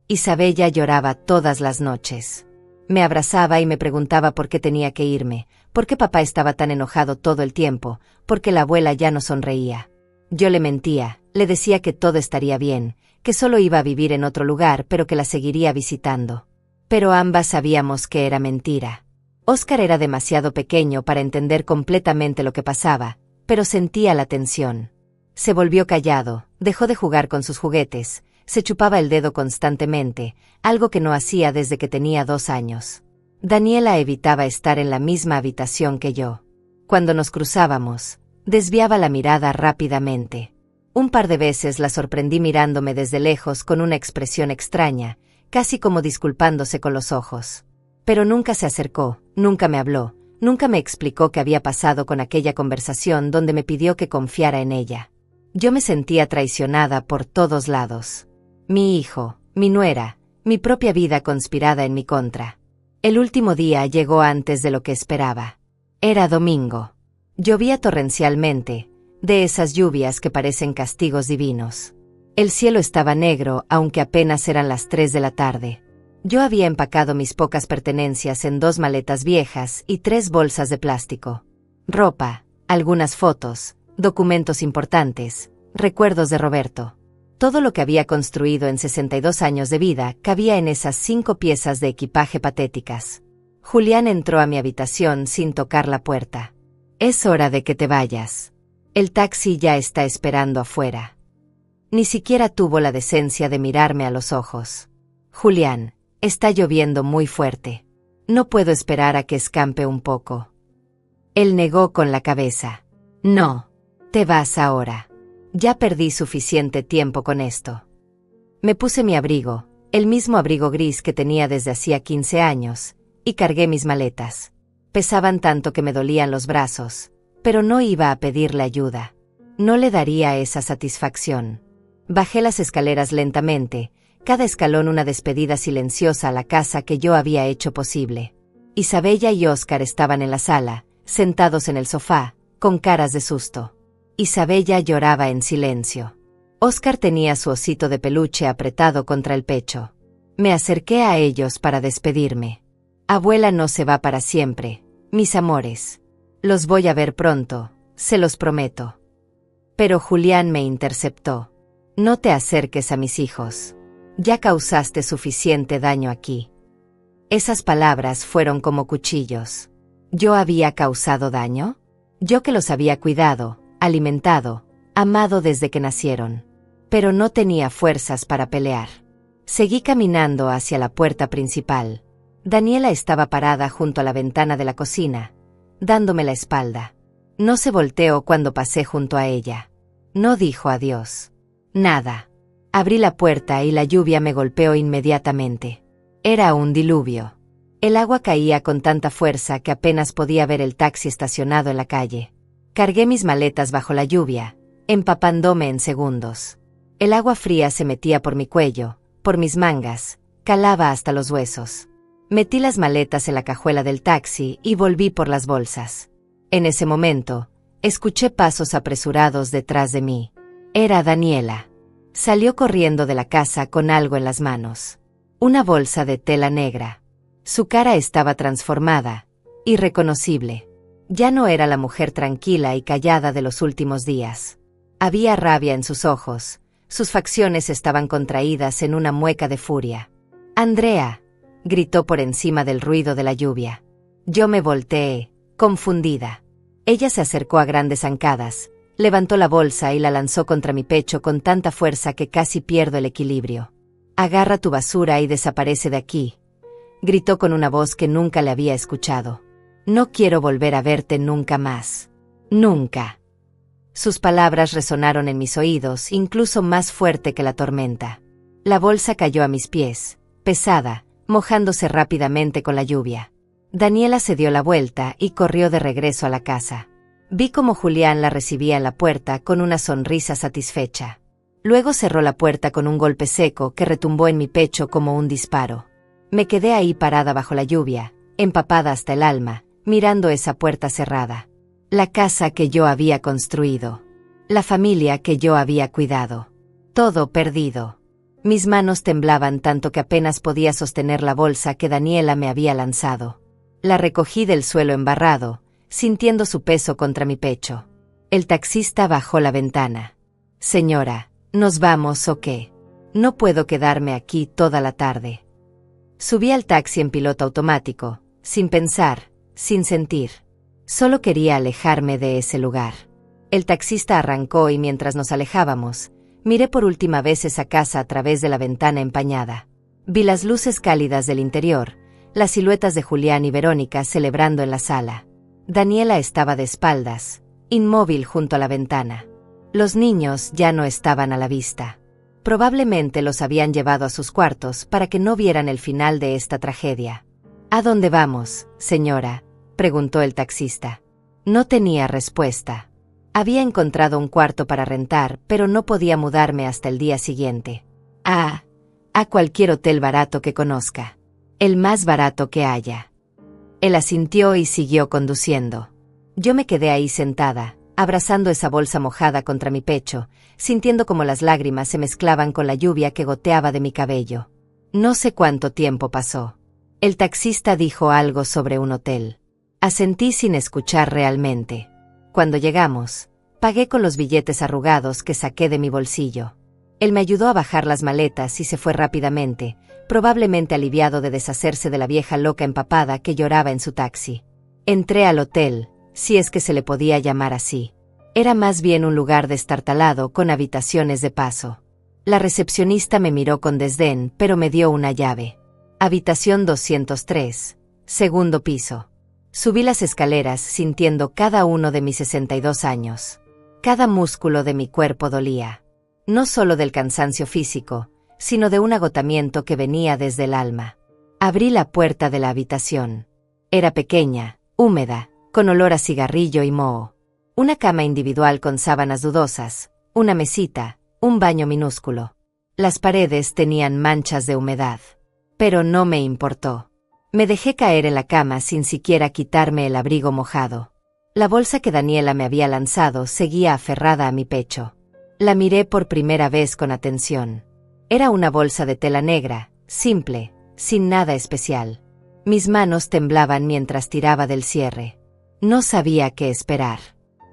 Isabella lloraba todas las noches. Me abrazaba y me preguntaba por qué tenía que irme, por qué papá estaba tan enojado todo el tiempo, por qué la abuela ya no sonreía. Yo le mentía, le decía que todo estaría bien, que solo iba a vivir en otro lugar pero que la seguiría visitando. Pero ambas sabíamos que era mentira. Óscar era demasiado pequeño para entender completamente lo que pasaba, pero sentía la tensión. Se volvió callado, dejó de jugar con sus juguetes, se chupaba el dedo constantemente, algo que no hacía desde que tenía 2 años. Daniela evitaba estar en la misma habitación que yo. Cuando nos cruzábamos, desviaba la mirada rápidamente. Un par de veces la sorprendí mirándome desde lejos con una expresión extraña, casi como disculpándose con los ojos. Pero nunca se acercó, nunca me habló, nunca me explicó qué había pasado con aquella conversación donde me pidió que confiara en ella. Yo me sentía traicionada por todos lados. Mi hijo, mi nuera, mi propia vida conspirada en mi contra. El último día llegó antes de lo que esperaba. Era domingo. Llovía torrencialmente, de esas lluvias que parecen castigos divinos. El cielo estaba negro, aunque apenas eran las 3 de la tarde. Yo había empacado mis pocas pertenencias en 2 maletas viejas y 3 bolsas de plástico. Ropa, algunas fotos, documentos importantes, recuerdos de Roberto. Todo lo que había construido en 62 años de vida cabía en esas 5 piezas de equipaje patéticas. Julián entró a mi habitación sin tocar la puerta. «Es hora de que te vayas. El taxi ya está esperando afuera». Ni siquiera tuvo la decencia de mirarme a los ojos. «Julián, está lloviendo muy fuerte. No puedo esperar a que escampe un poco». Él negó con la cabeza. «No, te vas ahora. Ya perdí suficiente tiempo con esto». Me puse mi abrigo, el mismo abrigo gris que tenía desde hacía 15 años, y cargué mis maletas. Pesaban tanto que me dolían los brazos, pero no iba a pedirle ayuda. No le daría esa satisfacción. Bajé las escaleras lentamente, cada escalón una despedida silenciosa a la casa que yo había hecho posible. Isabella y Óscar estaban en la sala, sentados en el sofá, con caras de susto. Isabella lloraba en silencio. Óscar tenía su osito de peluche apretado contra el pecho. Me acerqué a ellos para despedirme. «Abuela no se va para siempre, mis amores. Los voy a ver pronto, se los prometo». Pero Julián me interceptó. «No te acerques a mis hijos. Ya causaste suficiente daño aquí». Esas palabras fueron como cuchillos. ¿Yo había causado daño? Yo que los había cuidado, alimentado, amado desde que nacieron. Pero no tenía fuerzas para pelear. Seguí caminando hacia la puerta principal. Daniela estaba parada junto a la ventana de la cocina, dándome la espalda. No se volteó cuando pasé junto a ella. No dijo adiós. Nada. Abrí la puerta y la lluvia me golpeó inmediatamente. Era un diluvio. El agua caía con tanta fuerza que apenas podía ver el taxi estacionado en la calle. Cargué mis maletas bajo la lluvia, empapándome en segundos. El agua fría se metía por mi cuello, por mis mangas, calaba hasta los huesos. Metí las maletas en la cajuela del taxi y volví por las bolsas. En ese momento, escuché pasos apresurados detrás de mí. Era Daniela. Salió corriendo de la casa con algo en las manos. Una bolsa de tela negra. Su cara estaba transformada, irreconocible. Ya no era la mujer tranquila y callada de los últimos días. Había rabia en sus ojos, sus facciones estaban contraídas en una mueca de furia. «Andrea», gritó por encima del ruido de la lluvia. Yo me volteé, confundida. Ella se acercó a grandes zancadas, levantó la bolsa y la lanzó contra mi pecho con tanta fuerza que casi pierdo el equilibrio. «Agarra tu basura y desaparece de aquí», gritó con una voz que nunca le había escuchado. «No quiero volver a verte nunca más. Nunca». Sus palabras resonaron en mis oídos, incluso más fuerte que la tormenta. La bolsa cayó a mis pies, pesada, mojándose rápidamente con la lluvia. Daniela se dio la vuelta y corrió de regreso a la casa. Vi cómo Julián la recibía en la puerta con una sonrisa satisfecha. Luego cerró la puerta con un golpe seco que retumbó en mi pecho como un disparo. Me quedé ahí parada bajo la lluvia, empapada hasta el alma, mirando esa puerta cerrada. La casa que yo había construido. La familia que yo había cuidado. Todo perdido. Mis manos temblaban tanto que apenas podía sostener la bolsa que Daniela me había lanzado. La recogí del suelo embarrado, sintiendo su peso contra mi pecho. El taxista bajó la ventana. «Señora, ¿nos vamos o qué?». No puedo quedarme aquí toda la tarde. Subí al taxi en piloto automático, sin pensar, sin sentir. Solo quería alejarme de ese lugar. El taxista arrancó y mientras nos alejábamos, miré por última vez esa casa a través de la ventana empañada. Vi las luces cálidas del interior, las siluetas de Julián y Verónica celebrando en la sala. Daniela estaba de espaldas, inmóvil junto a la ventana. Los niños ya no estaban a la vista. Probablemente los habían llevado a sus cuartos para que no vieran el final de esta tragedia. ¿A dónde vamos, señora?, preguntó el taxista. No tenía respuesta. Había encontrado un cuarto para rentar, pero no podía mudarme hasta el día siguiente. A cualquier hotel barato que conozca. El más barato que haya. Él asintió y siguió conduciendo. Yo me quedé ahí sentada, abrazando esa bolsa mojada contra mi pecho, sintiendo como las lágrimas se mezclaban con la lluvia que goteaba de mi cabello. No sé cuánto tiempo pasó. El taxista dijo algo sobre un hotel. Asentí sin escuchar realmente. Cuando llegamos, pagué con los billetes arrugados que saqué de mi bolsillo. Él me ayudó a bajar las maletas y se fue rápidamente, probablemente aliviado de deshacerse de la vieja loca empapada que lloraba en su taxi. Entré al hotel, si es que se le podía llamar así. Era más bien un lugar destartalado con habitaciones de paso. La recepcionista me miró con desdén, pero me dio una llave. Habitación 203, segundo piso. Subí las escaleras sintiendo cada uno de mis 62 años. Cada músculo de mi cuerpo dolía. No solo del cansancio físico, sino de un agotamiento que venía desde el alma. Abrí la puerta de la habitación. Era pequeña, húmeda, con olor a cigarrillo y moho. Una cama individual con sábanas dudosas, una mesita, un baño minúsculo. Las paredes tenían manchas de humedad. Pero no me importó. Me dejé caer en la cama sin siquiera quitarme el abrigo mojado. La bolsa que Daniela me había lanzado seguía aferrada a mi pecho. La miré por primera vez con atención. Era una bolsa de tela negra, simple, sin nada especial. Mis manos temblaban mientras tiraba del cierre. No sabía qué esperar.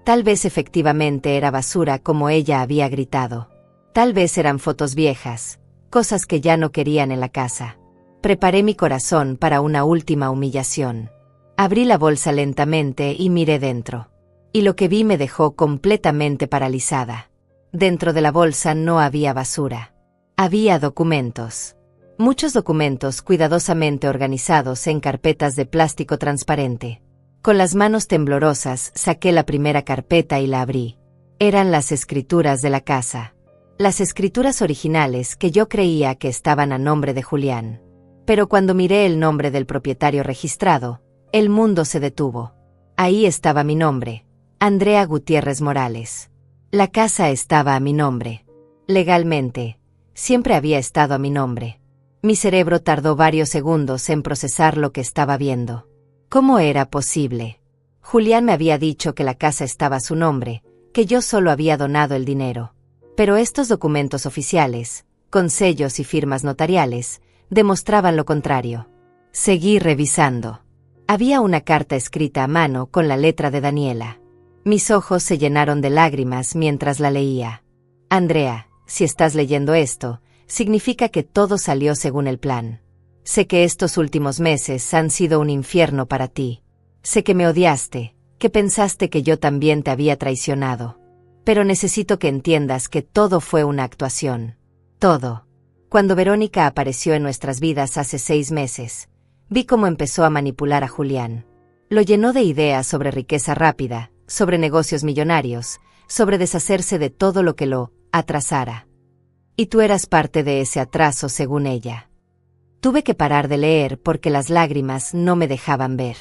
Tal vez efectivamente era basura como ella había gritado. Tal vez eran fotos viejas, cosas que ya no querían en la casa. Preparé mi corazón para una última humillación. Abrí la bolsa lentamente y miré dentro. Y lo que vi me dejó completamente paralizada. Dentro de la bolsa no había basura. Había documentos. Muchos documentos cuidadosamente organizados en carpetas de plástico transparente. Con las manos temblorosas saqué la primera carpeta y la abrí. Eran las escrituras de la casa. Las escrituras originales que yo creía que estaban a nombre de Julián. Pero cuando miré el nombre del propietario registrado, el mundo se detuvo. Ahí estaba mi nombre, Andrea Gutiérrez Morales. La casa estaba a mi nombre. Legalmente, siempre había estado a mi nombre. Mi cerebro tardó varios segundos en procesar lo que estaba viendo. ¿Cómo era posible? Julián me había dicho que la casa estaba a su nombre, que yo solo había donado el dinero. Pero estos documentos oficiales, con sellos y firmas notariales, demostraban lo contrario. Seguí revisando. Había una carta escrita a mano con la letra de Daniela. Mis ojos se llenaron de lágrimas mientras la leía. Andrea, si estás leyendo esto, significa que todo salió según el plan. Sé que estos últimos meses han sido un infierno para ti. Sé que me odiaste, que pensaste que yo también te había traicionado. Pero necesito que entiendas que todo fue una actuación. Todo. Cuando Verónica apareció en nuestras vidas hace 6 meses, vi cómo empezó a manipular a Julián. Lo llenó de ideas sobre riqueza rápida, sobre negocios millonarios, sobre deshacerse de todo lo que lo atrasara. Y tú eras parte de ese atraso según ella. Tuve que parar de leer porque las lágrimas no me dejaban ver.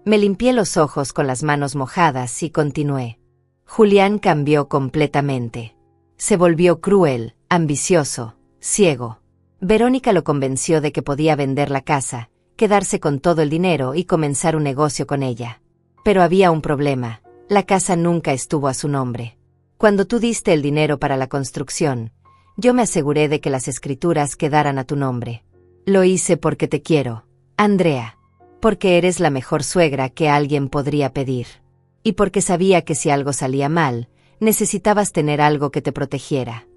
Me limpié los ojos con las manos mojadas y continué. Julián cambió completamente. Se volvió cruel, ambicioso, ciego. Verónica lo convenció de que podía vender la casa, quedarse con todo el dinero y comenzar un negocio con ella. Pero había un problema. La casa nunca estuvo a su nombre. Cuando tú diste el dinero para la construcción, yo me aseguré de que las escrituras quedaran a tu nombre. Lo hice porque te quiero, Andrea. Porque eres la mejor suegra que alguien podría pedir. Y porque sabía que si algo salía mal, necesitabas tener algo que te protegiera.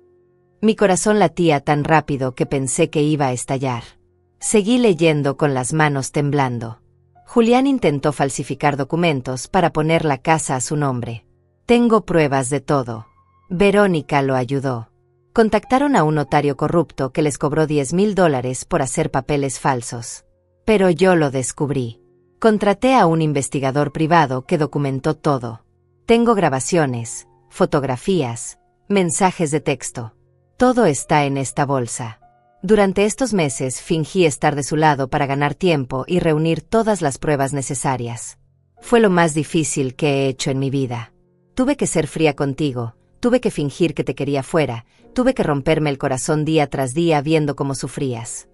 Mi corazón latía tan rápido que pensé que iba a estallar. Seguí leyendo con las manos temblando. Julián intentó falsificar documentos para poner la casa a su nombre. Tengo pruebas de todo. Verónica lo ayudó. Contactaron a un notario corrupto que les cobró $10,000 por hacer papeles falsos. Pero yo lo descubrí. Contraté a un investigador privado que documentó todo. Tengo grabaciones, fotografías, mensajes de texto. Todo está en esta bolsa. Durante estos meses fingí estar de su lado para ganar tiempo y reunir todas las pruebas necesarias. Fue lo más difícil que he hecho en mi vida. Tuve que ser fría contigo, tuve que fingir que te quería fuera, tuve que romperme el corazón día tras día viendo cómo sufrías.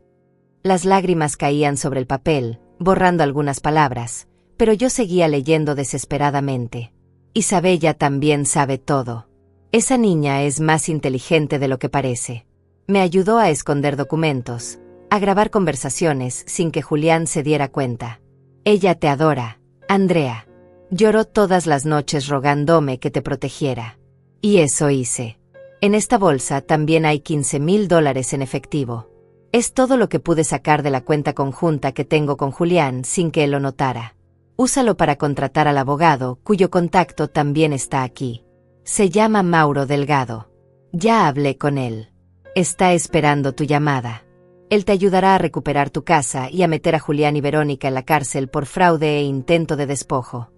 Las lágrimas caían sobre el papel, borrando algunas palabras, pero yo seguía leyendo desesperadamente. Isabella también sabe todo. Esa niña es más inteligente de lo que parece. Me ayudó a esconder documentos, a grabar conversaciones sin que Julián se diera cuenta. Ella te adora, Andrea. Lloró todas las noches rogándome que te protegiera. Y eso hice. En esta bolsa también hay $15,000 en efectivo. Es todo lo que pude sacar de la cuenta conjunta que tengo con Julián sin que él lo notara. Úsalo para contratar al abogado, cuyo contacto también está aquí. Se llama Mauro Delgado. Ya hablé con él. Está esperando tu llamada. Él te ayudará a recuperar tu casa y a meter a Julián y Verónica en la cárcel por fraude e intento de despojo.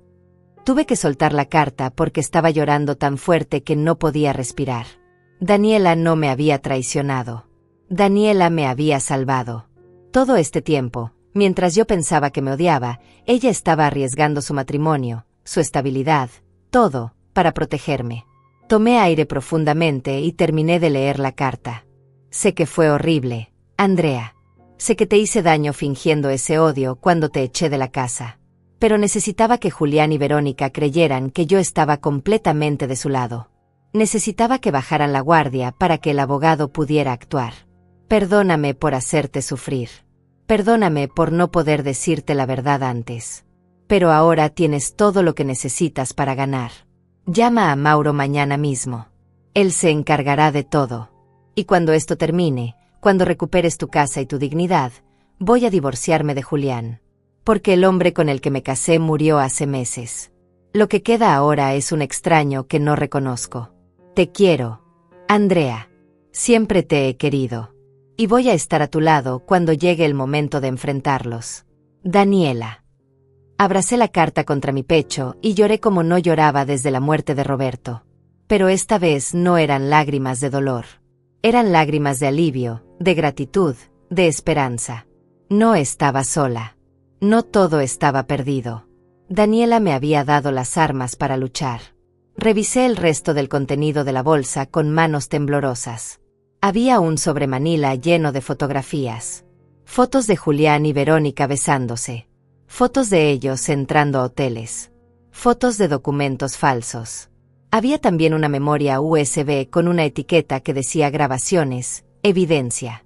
Tuve que soltar la carta porque estaba llorando tan fuerte que no podía respirar. Daniela no me había traicionado. Daniela me había salvado. Todo este tiempo, mientras yo pensaba que me odiaba, ella estaba arriesgando su matrimonio, su estabilidad, todo, para protegerme. Tomé aire profundamente y terminé de leer la carta. Sé que fue horrible, Andrea. Sé que te hice daño fingiendo ese odio cuando te eché de la casa. Pero necesitaba que Julián y Verónica creyeran que yo estaba completamente de su lado. Necesitaba que bajaran la guardia para que el abogado pudiera actuar. Perdóname por hacerte sufrir. Perdóname por no poder decirte la verdad antes. Pero ahora tienes todo lo que necesitas para ganar. Llama a Mauro mañana mismo. Él se encargará de todo. Y cuando esto termine, cuando recuperes tu casa y tu dignidad, voy a divorciarme de Julián. Porque el hombre con el que me casé murió hace meses. Lo que queda ahora es un extraño que no reconozco. Te quiero, Andrea. Siempre te he querido. Y voy a estar a tu lado cuando llegue el momento de enfrentarlos. Daniela. Abracé la carta contra mi pecho y lloré como no lloraba desde la muerte de Roberto. Pero esta vez no eran lágrimas de dolor. Eran lágrimas de alivio, de gratitud, de esperanza. No estaba sola. No todo estaba perdido. Daniela me había dado las armas para luchar. Revisé el resto del contenido de la bolsa con manos temblorosas. Había un sobremanila lleno de fotografías. Fotos de Julián y Verónica besándose. Fotos de ellos entrando a hoteles. Fotos de documentos falsos. Había también una memoria USB con una etiqueta que decía grabaciones, evidencia.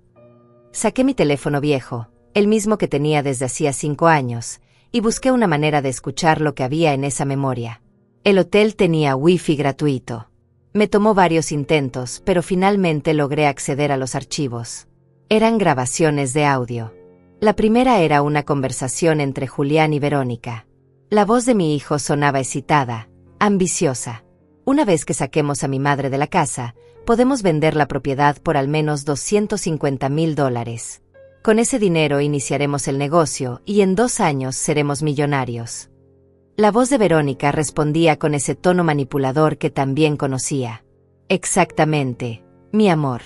Saqué mi teléfono viejo, el mismo que tenía desde hacía 5 años, y busqué una manera de escuchar lo que había en esa memoria. El hotel tenía wifi gratuito. Me tomó varios intentos, pero finalmente logré acceder a los archivos. Eran grabaciones de audio. La primera era una conversación entre Julián y Verónica. La voz de mi hijo sonaba excitada, ambiciosa. Una vez que saquemos a mi madre de la casa, podemos vender la propiedad por al menos $250,000. Con ese dinero iniciaremos el negocio y en 2 años seremos millonarios. La voz de Verónica respondía con ese tono manipulador que también conocía. Exactamente, mi amor.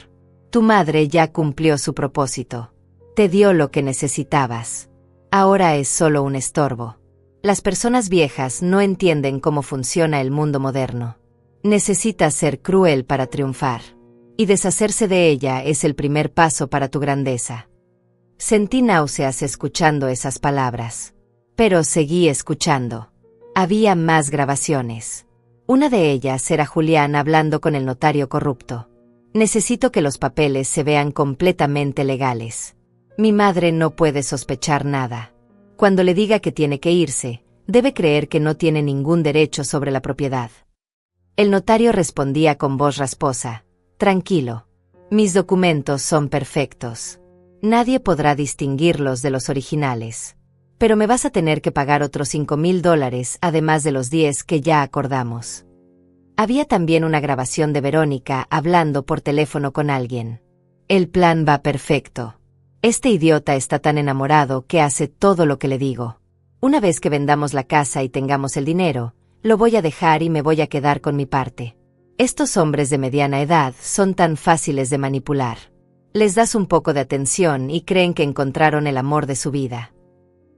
Tu madre ya cumplió su propósito. Te dio lo que necesitabas. Ahora es solo un estorbo. Las personas viejas no entienden cómo funciona el mundo moderno. Necesitas ser cruel para triunfar. Y deshacerse de ella es el primer paso para tu grandeza. Sentí náuseas escuchando esas palabras. Pero seguí escuchando. Había más grabaciones. Una de ellas era Julián hablando con el notario corrupto. Necesito que los papeles se vean completamente legales. Mi madre no puede sospechar nada. Cuando le diga que tiene que irse, debe creer que no tiene ningún derecho sobre la propiedad. El notario respondía con voz rasposa. Tranquilo. Mis documentos son perfectos. Nadie podrá distinguirlos de los originales. Pero me vas a tener que pagar otros $5,000, además de los 10 que ya acordamos. Había también una grabación de Verónica hablando por teléfono con alguien. El plan va perfecto. Este idiota está tan enamorado que hace todo lo que le digo. Una vez que vendamos la casa y tengamos el dinero, lo voy a dejar y me voy a quedar con mi parte. Estos hombres de mediana edad son tan fáciles de manipular. Les das un poco de atención y creen que encontraron el amor de su vida.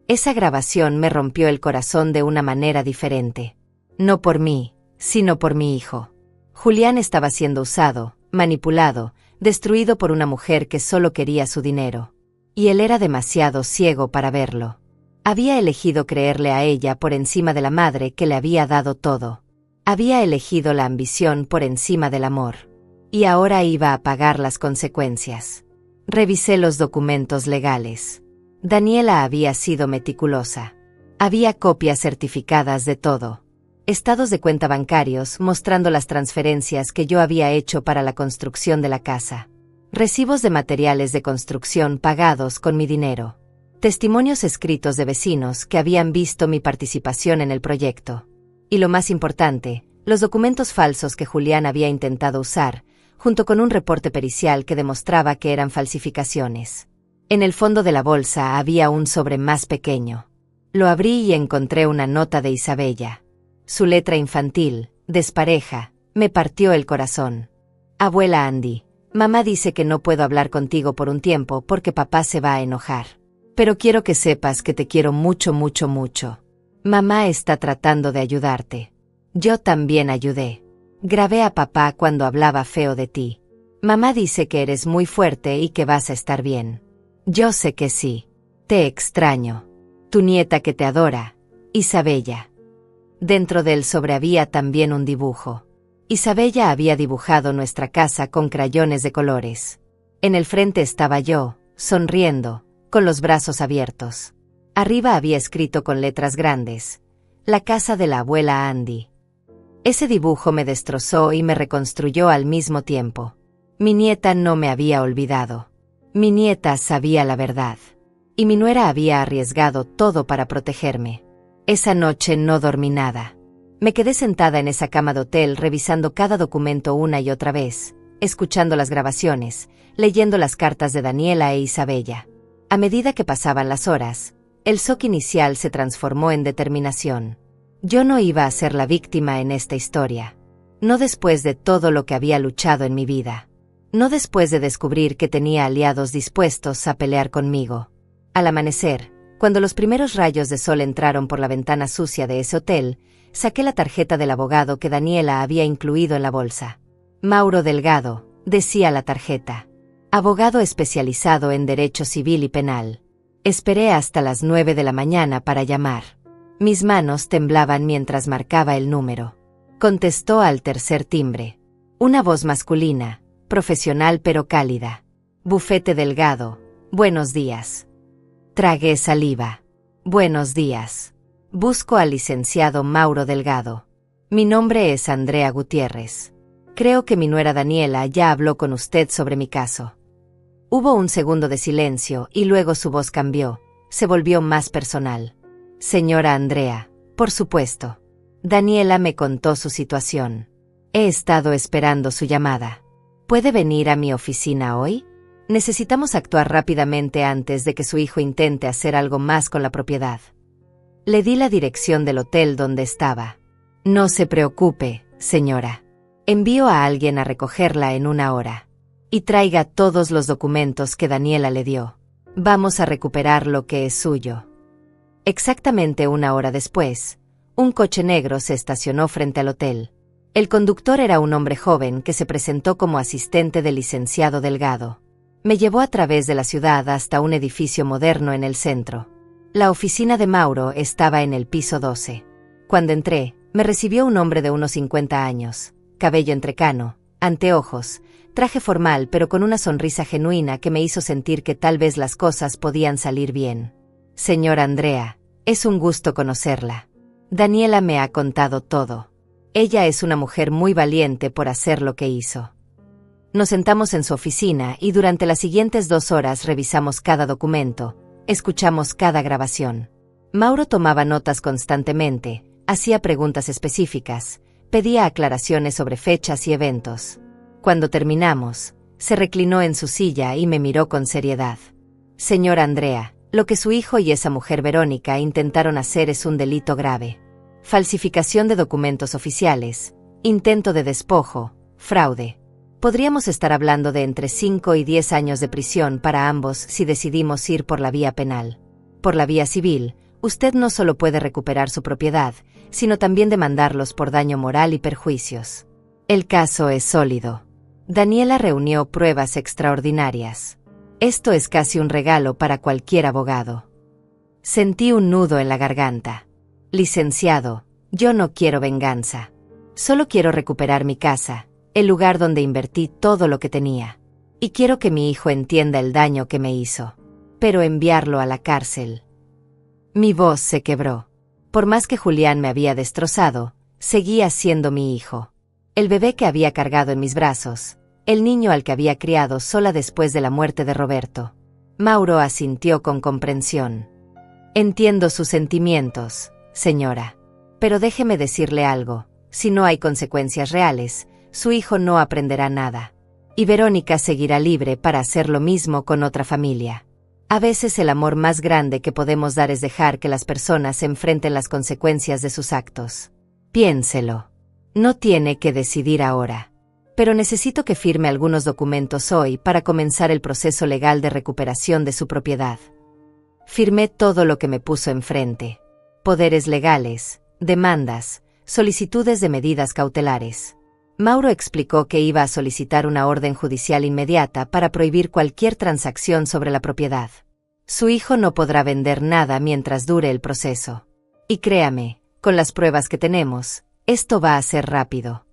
Esa grabación me rompió el corazón de una manera diferente. No por mí, sino por mi hijo. Julián estaba siendo usado, manipulado, destruido por una mujer que solo quería su dinero. Y él era demasiado ciego para verlo. Había elegido creerle a ella por encima de la madre que le había dado todo. Había elegido la ambición por encima del amor. Y ahora iba a pagar las consecuencias. Revisé los documentos legales. Daniela había sido meticulosa. Había copias certificadas de todo. Estados de cuenta bancarios mostrando las transferencias que yo había hecho para la construcción de la casa. Recibos de materiales de construcción pagados con mi dinero. Testimonios escritos de vecinos que habían visto mi participación en el proyecto. Y lo más importante, los documentos falsos que Julián había intentado usar, junto con un reporte pericial que demostraba que eran falsificaciones. En el fondo de la bolsa había un sobre más pequeño. Lo abrí y encontré una nota de Isabella. Su letra infantil, despareja, me partió el corazón. Abuela Andy, mamá dice que no puedo hablar contigo por un tiempo porque papá se va a enojar. Pero quiero que sepas que te quiero mucho, mucho, mucho. Mamá está tratando de ayudarte. Yo también ayudé. Grabé a papá cuando hablaba feo de ti. Mamá dice que eres muy fuerte y que vas a estar bien. Yo sé que sí. Te extraño. Tu nieta que te adora, Isabella. Dentro del sobre había también un dibujo. Isabella había dibujado nuestra casa con crayones de colores. En el frente estaba yo, sonriendo, con los brazos abiertos. Arriba había escrito con letras grandes: la casa de la abuela Andy. Ese dibujo me destrozó y me reconstruyó al mismo tiempo. Mi nieta no me había olvidado. Mi nieta sabía la verdad. Y mi nuera había arriesgado todo para protegerme. Esa noche no dormí nada. Me quedé sentada en esa cama de hotel revisando cada documento una y otra vez, escuchando las grabaciones, leyendo las cartas de Daniela e Isabella. A medida que pasaban las horas, el shock inicial se transformó en determinación. Yo no iba a ser la víctima en esta historia. No después de todo lo que había luchado en mi vida. No después de descubrir que tenía aliados dispuestos a pelear conmigo. Al amanecer, cuando los primeros rayos de sol entraron por la ventana sucia de ese hotel, saqué la tarjeta del abogado que Daniela había incluido en la bolsa. Mauro Delgado, decía la tarjeta. Abogado especializado en derecho civil y penal. Esperé hasta las 9 de la mañana para llamar. Mis manos temblaban mientras marcaba el número. Contestó al tercer timbre. Una voz masculina, profesional pero cálida. Bufete Delgado, buenos días. Tragué saliva. Buenos días. Busco al licenciado Mauro Delgado. Mi nombre es Andrea Gutiérrez. Creo que mi nuera Daniela ya habló con usted sobre mi caso. Hubo un segundo de silencio y luego su voz cambió, se volvió más personal. Señora Andrea, por supuesto. Daniela me contó su situación. He estado esperando su llamada. ¿Puede venir a mi oficina hoy? Necesitamos actuar rápidamente antes de que su hijo intente hacer algo más con la propiedad. Le di la dirección del hotel donde estaba. No se preocupe, señora. Envío a alguien a recogerla en 1 hora. Y traiga todos los documentos que Daniela le dio. Vamos a recuperar lo que es suyo. Exactamente 1 hora después, un coche negro se estacionó frente al hotel. El conductor era un hombre joven que se presentó como asistente del licenciado Delgado. Me llevó a través de la ciudad hasta un edificio moderno en el centro. La oficina de Mauro estaba en el piso 12. Cuando entré, me recibió un hombre de unos 50 años, cabello entrecano, anteojos, traje formal pero con una sonrisa genuina que me hizo sentir que tal vez las cosas podían salir bien. Señora Andrea, es un gusto conocerla. Daniela me ha contado todo. Ella es una mujer muy valiente por hacer lo que hizo. Nos sentamos en su oficina y durante las siguientes 2 horas revisamos cada documento, escuchamos cada grabación. Mauro tomaba notas constantemente, hacía preguntas específicas, pedía aclaraciones sobre fechas y eventos. Cuando terminamos, se reclinó en su silla y me miró con seriedad. Señora Andrea, lo que su hijo y esa mujer Verónica intentaron hacer es un delito grave. Falsificación de documentos oficiales, intento de despojo, fraude. Podríamos estar hablando de entre 5 y 10 años de prisión para ambos si decidimos ir por la vía penal. Por la vía civil, usted no solo puede recuperar su propiedad, sino también demandarlos por daño moral y perjuicios. El caso es sólido. Daniela reunió pruebas extraordinarias. Esto es casi un regalo para cualquier abogado. Sentí un nudo en la garganta. Licenciado, yo no quiero venganza. Solo quiero recuperar mi casa, el lugar donde invertí todo lo que tenía. Y quiero que mi hijo entienda el daño que me hizo. Pero enviarlo a la cárcel. Mi voz se quebró. Por más que Julián me había destrozado, seguía siendo mi hijo. El bebé que había cargado en mis brazos, el niño al que había criado sola después de la muerte de Roberto. Mauro asintió con comprensión. Entiendo sus sentimientos, señora. Pero déjeme decirle algo, si no hay consecuencias reales, su hijo no aprenderá nada. Y Verónica seguirá libre para hacer lo mismo con otra familia. A veces el amor más grande que podemos dar es dejar que las personas enfrenten las consecuencias de sus actos. Piénselo. No tiene que decidir ahora. Pero necesito que firme algunos documentos hoy para comenzar el proceso legal de recuperación de su propiedad. Firmé todo lo que me puso enfrente. Poderes legales, demandas, solicitudes de medidas cautelares. Mauro explicó que iba a solicitar una orden judicial inmediata para prohibir cualquier transacción sobre la propiedad. Su hijo no podrá vender nada mientras dure el proceso. Y créame, con las pruebas que tenemos, esto va a ser rápido.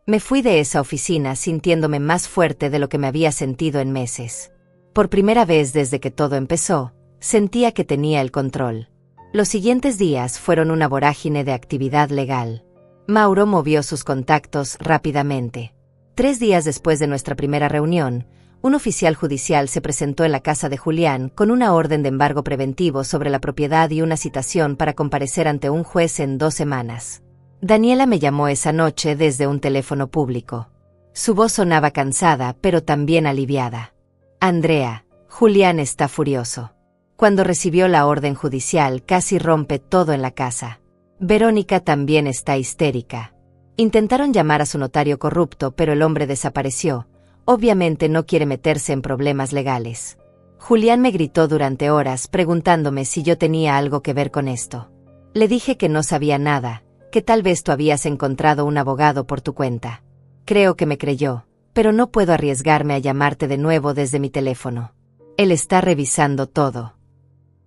Me fui de esa oficina sintiéndome más fuerte de lo que me había sentido en meses. Por primera vez desde que todo empezó, sentía que tenía el control. Los siguientes días fueron una vorágine de actividad legal. Mauro movió sus contactos rápidamente. 3 días después de nuestra primera reunión, un oficial judicial se presentó en la casa de Julián con una orden de embargo preventivo sobre la propiedad y una citación para comparecer ante un juez en 2 semanas. Daniela me llamó esa noche desde un teléfono público. Su voz sonaba cansada, pero también aliviada. Andrea, Julián está furioso. Cuando recibió la orden judicial casi rompe todo en la casa. Verónica también está histérica. Intentaron llamar a su notario corrupto, pero el hombre desapareció. Obviamente no quiere meterse en problemas legales. Julián me gritó durante horas preguntándome si yo tenía algo que ver con esto. Le dije que no sabía nada, que tal vez tú habías encontrado un abogado por tu cuenta. Creo que me creyó, pero no puedo arriesgarme a llamarte de nuevo desde mi teléfono. Él está revisando todo.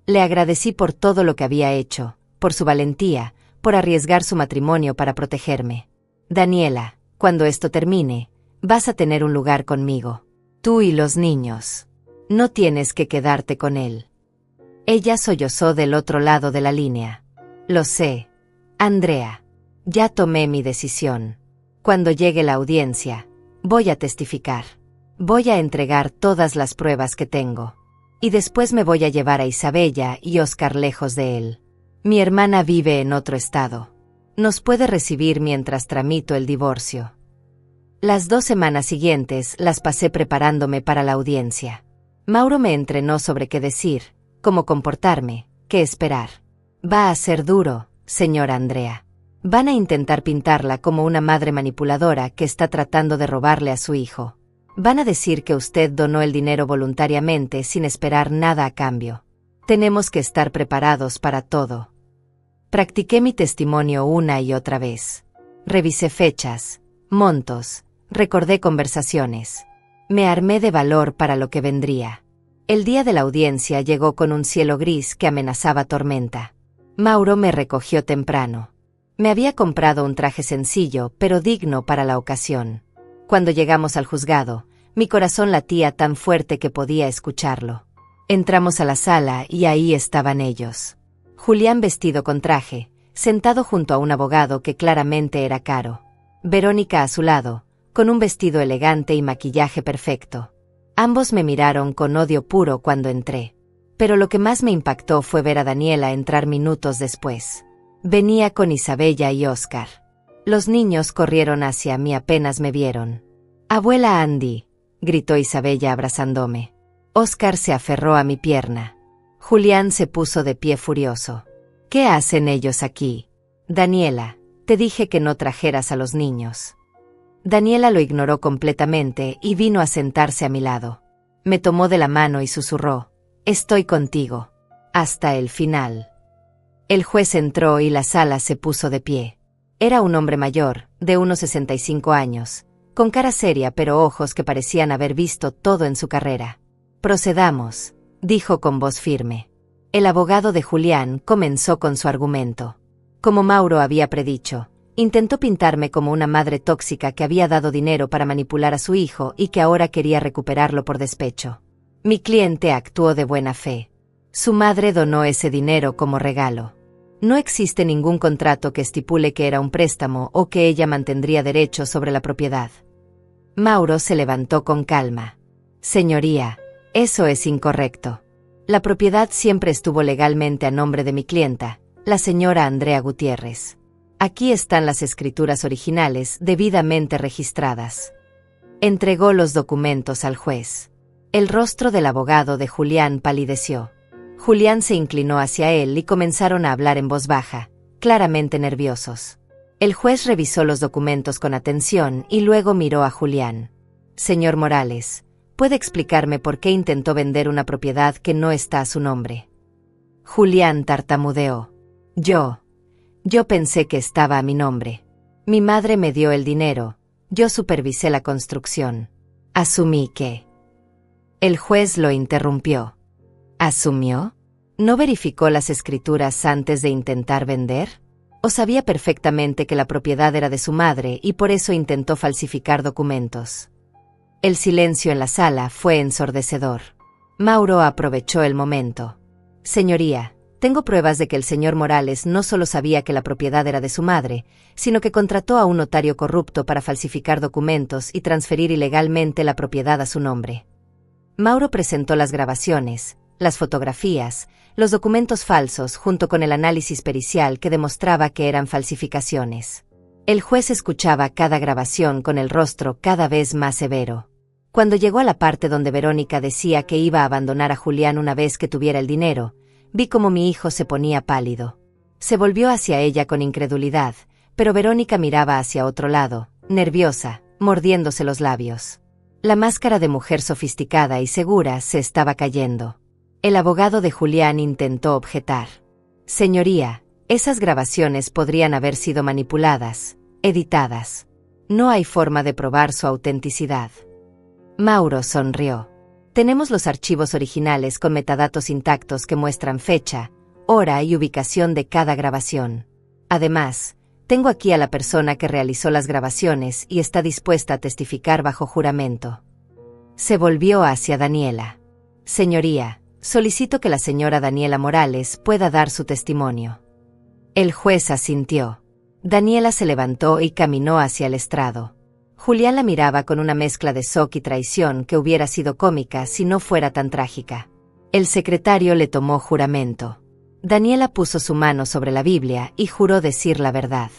Le agradecí por todo lo que había hecho, por su valentía, por arriesgar su matrimonio para protegerme. Daniela, cuando esto termine, vas a tener un lugar conmigo. Tú y los niños. No tienes que quedarte con él. Ella sollozó del otro lado de la línea. Lo sé, Andrea. Ya tomé mi decisión. Cuando llegue la audiencia, voy a testificar. Voy a entregar todas las pruebas que tengo. Y después me voy a llevar a Isabella y Oscar lejos de él. Mi hermana vive en otro estado. Nos puede recibir mientras tramito el divorcio. Las 2 semanas siguientes las pasé preparándome para la audiencia. Mauro me entrenó sobre qué decir, cómo comportarme, qué esperar. Va a ser duro, señora Andrea. Van a intentar pintarla como una madre manipuladora que está tratando de robarle a su hijo. Van a decir que usted donó el dinero voluntariamente sin esperar nada a cambio. Tenemos que estar preparados para todo. Practiqué mi testimonio una y otra vez. Revisé fechas, montos, recordé conversaciones. Me armé de valor para lo que vendría. El día de la audiencia llegó con un cielo gris que amenazaba tormenta. Mauro me recogió temprano. Me había comprado un traje sencillo, pero digno para la ocasión. Cuando llegamos al juzgado, mi corazón latía tan fuerte que podía escucharlo. Entramos a la sala y ahí estaban ellos. Julián vestido con traje, sentado junto a un abogado que claramente era caro. Verónica a su lado, con un vestido elegante y maquillaje perfecto. Ambos me miraron con odio puro cuando entré. Pero lo que más me impactó fue ver a Daniela entrar minutos después. Venía con Isabella y Oscar. Los niños corrieron hacia mí apenas me vieron. «Abuela Andy», gritó Isabella abrazándome. Oscar se aferró a mi pierna. Julián se puso de pie furioso. «¿Qué hacen ellos aquí? Daniela, te dije que no trajeras a los niños». Daniela lo ignoró completamente y vino a sentarse a mi lado. Me tomó de la mano y susurró: «Estoy contigo. Hasta el final». El juez entró y la sala se puso de pie. Era un hombre mayor, de unos 65 años, con cara seria pero ojos que parecían haber visto todo en su carrera. «Procedamos», dijo con voz firme. El abogado de Julián comenzó con su argumento. Como Mauro había predicho, intentó pintarme como una madre tóxica que había dado dinero para manipular a su hijo y que ahora quería recuperarlo por despecho. Mi cliente actuó de buena fe. Su madre donó ese dinero como regalo. No existe ningún contrato que estipule que era un préstamo o que ella mantendría derechos sobre la propiedad. Mauro se levantó con calma. «Señoría, eso es incorrecto. La propiedad siempre estuvo legalmente a nombre de mi clienta, la señora Andrea Gutiérrez. Aquí están las escrituras originales debidamente registradas». Entregó los documentos al juez. El rostro del abogado de Julián palideció. Julián se inclinó hacia él y comenzaron a hablar en voz baja, claramente nerviosos. El juez revisó los documentos con atención y luego miró a Julián. «Señor Morales, ¿puede explicarme por qué intentó vender una propiedad que no está a su nombre?» Julián tartamudeó. Yo pensé que estaba a mi nombre. Mi madre me dio el dinero, yo supervisé la construcción. Asumí que...». El juez lo interrumpió. ¿Asumió? ¿No verificó las escrituras antes de intentar vender? ¿O sabía perfectamente que la propiedad era de su madre y por eso intentó falsificar documentos? El silencio en la sala fue ensordecedor. Mauro aprovechó el momento. «Señoría, tengo pruebas de que el señor Morales no solo sabía que la propiedad era de su madre, sino que contrató a un notario corrupto para falsificar documentos y transferir ilegalmente la propiedad a su nombre». Mauro presentó las grabaciones, las fotografías, los documentos falsos junto con el análisis pericial que demostraba que eran falsificaciones. El juez escuchaba cada grabación con el rostro cada vez más severo. Cuando llegó a la parte donde Verónica decía que iba a abandonar a Julián una vez que tuviera el dinero, vi cómo mi hijo se ponía pálido. Se volvió hacia ella con incredulidad, pero Verónica miraba hacia otro lado, nerviosa, mordiéndose los labios. La máscara de mujer sofisticada y segura se estaba cayendo. El abogado de Julián intentó objetar. «Señoría, esas grabaciones podrían haber sido manipuladas, editadas. No hay forma de probar su autenticidad». Mauro sonrió. «Tenemos los archivos originales con metadatos intactos que muestran fecha, hora y ubicación de cada grabación. Además, tengo aquí a la persona que realizó las grabaciones y está dispuesta a testificar bajo juramento». Se volvió hacia Daniela. «Señoría, solicito que la señora Daniela Morales pueda dar su testimonio». El juez asintió. Daniela se levantó y caminó hacia el estrado. Julián la miraba con una mezcla de shock y traición que hubiera sido cómica si no fuera tan trágica. El secretario le tomó juramento. Daniela puso su mano sobre la Biblia y juró decir la verdad.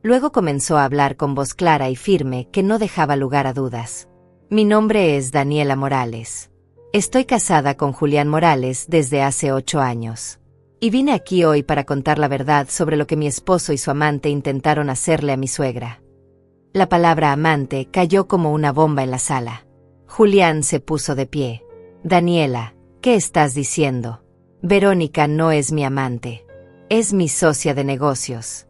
Luego comenzó a hablar con voz clara y firme que no dejaba lugar a dudas. «Mi nombre es Daniela Morales. Estoy casada con Julián Morales desde hace 8 años. Y vine aquí hoy para contar la verdad sobre lo que mi esposo y su amante intentaron hacerle a mi suegra». La palabra amante cayó como una bomba en la sala. Julián se puso de pie. «Daniela, ¿qué estás diciendo? Verónica no es mi amante. Es mi socia de negocios».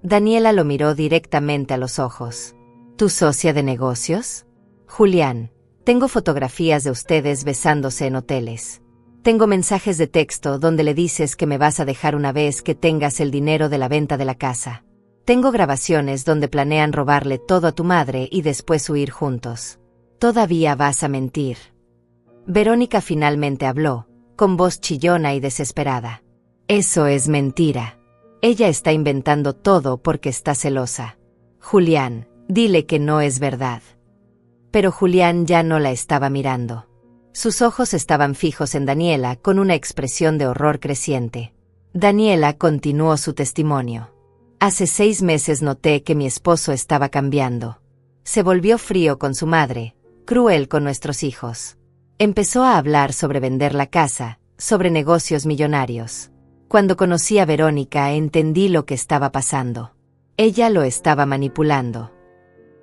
Daniela lo miró directamente a los ojos. «¿Tu socia de negocios? Julián, tengo fotografías de ustedes besándose en hoteles. Tengo mensajes de texto donde le dices que me vas a dejar una vez que tengas el dinero de la venta de la casa. Tengo grabaciones donde planean robarle todo a tu madre y después huir juntos. ¿Todavía vas a mentir?». Verónica finalmente habló, con voz chillona y desesperada. «Eso es mentira. Ella está inventando todo porque está celosa. Julián, Dile que no es verdad. Pero Julián ya no la estaba mirando. Sus ojos estaban fijos en Daniela con una expresión de horror creciente. Daniela continuó su testimonio. Hace 6 meses noté que mi esposo estaba cambiando. Se volvió frío con su madre, cruel con nuestros hijos. Empezó a hablar sobre vender la casa, sobre negocios millonarios. Cuando conocí a Verónica entendí lo que estaba pasando. Ella lo estaba manipulando.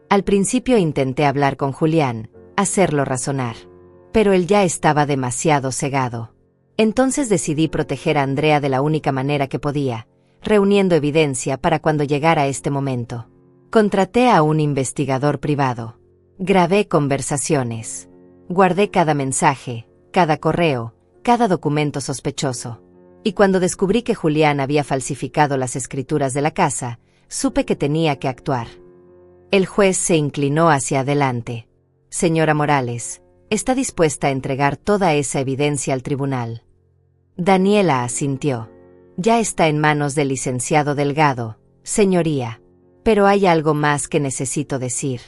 Al principio intenté hablar con Julián, hacerlo razonar. Pero él ya estaba demasiado cegado. Entonces decidí proteger a Andrea de la única manera que podía, reuniendo evidencia para cuando llegara este momento. Contraté a un investigador privado. Grabé conversaciones. Guardé cada mensaje, cada correo, cada documento sospechoso. Y cuando descubrí que Julián había falsificado las escrituras de la casa, supe que tenía que actuar. El juez se inclinó hacia adelante. Señora Morales, ¿está dispuesta a entregar toda esa evidencia al tribunal? Daniela asintió. Ya está en manos del licenciado Delgado, señoría. Pero hay algo más que necesito decir.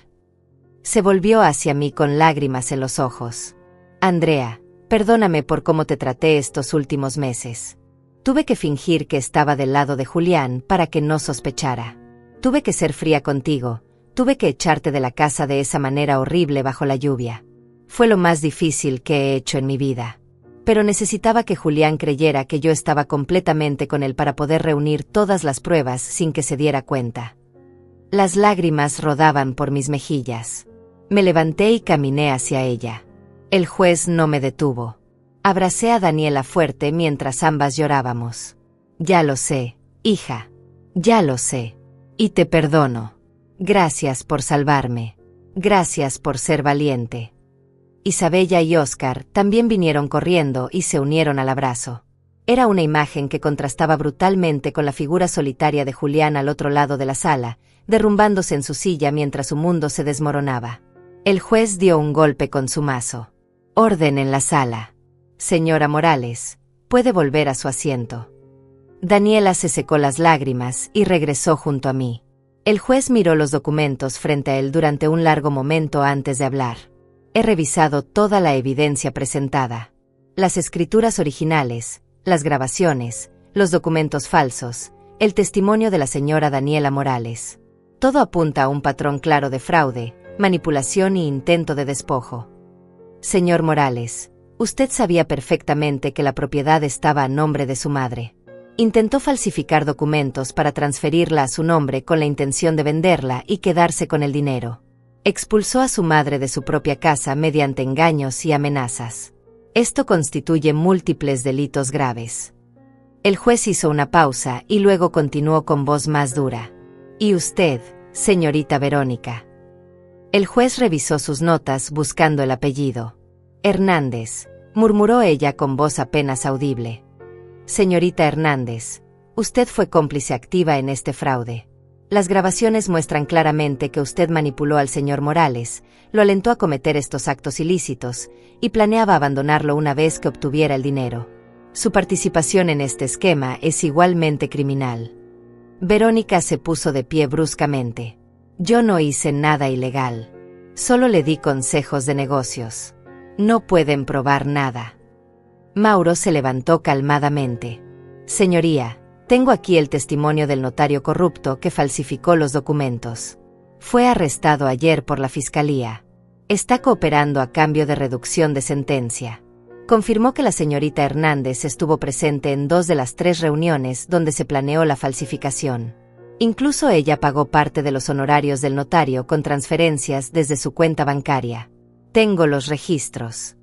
Se volvió hacia mí con lágrimas en los ojos. Andrea, perdóname por cómo te traté estos últimos meses. Tuve que fingir que estaba del lado de Julián para que no sospechara. Tuve que ser fría contigo, tuve que echarte de la casa de esa manera horrible bajo la lluvia. Fue lo más difícil que he hecho en mi vida. Pero necesitaba que Julián creyera que yo estaba completamente con él para poder reunir todas las pruebas sin que se diera cuenta. Las lágrimas rodaban por mis mejillas. Me levanté y caminé hacia ella. El juez no me detuvo. Abracé a Daniela fuerte mientras ambas llorábamos. Ya lo sé, hija. Ya lo sé. Y te perdono. Gracias por salvarme. Gracias por ser valiente. Isabella y Óscar también vinieron corriendo y se unieron al abrazo. Era una imagen que contrastaba brutalmente con la figura solitaria de Julián al otro lado de la sala, derrumbándose en su silla mientras su mundo se desmoronaba. El juez dio un golpe con su mazo. Orden en la sala. Señora Morales, puede volver a su asiento. Daniela se secó las lágrimas y regresó junto a mí. El juez miró los documentos frente a él durante un largo momento antes de hablar. He revisado toda la evidencia presentada. Las escrituras originales, las grabaciones, los documentos falsos, el testimonio de la señora Daniela Morales. Todo apunta a un patrón claro de fraude, manipulación y intento de despojo. Señor Morales, usted sabía perfectamente que la propiedad estaba a nombre de su madre. Intentó falsificar documentos para transferirla a su nombre con la intención de venderla y quedarse con el dinero. Expulsó a su madre de su propia casa mediante engaños y amenazas. Esto constituye múltiples delitos graves. El juez hizo una pausa y luego continuó con voz más dura. ¿Y usted, señorita Verónica? El juez revisó sus notas buscando el apellido. Hernández, murmuró ella con voz apenas audible. Señorita Hernández, usted fue cómplice activa en este fraude. Las grabaciones muestran claramente que usted manipuló al señor Morales, lo alentó a cometer estos actos ilícitos, y planeaba abandonarlo una vez que obtuviera el dinero. Su participación en este esquema es igualmente criminal. Verónica se puso de pie bruscamente. Yo no hice nada ilegal. Solo le di consejos de negocios. No pueden probar nada. Mauro se levantó calmadamente. Señoría, tengo aquí el testimonio del notario corrupto que falsificó los documentos. Fue arrestado ayer por la fiscalía. Está cooperando a cambio de reducción de sentencia. Confirmó que la señorita Hernández estuvo presente en 2 de las 3 reuniones donde se planeó la falsificación. Incluso ella pagó parte de los honorarios del notario con transferencias desde su cuenta bancaria. Tengo los registros.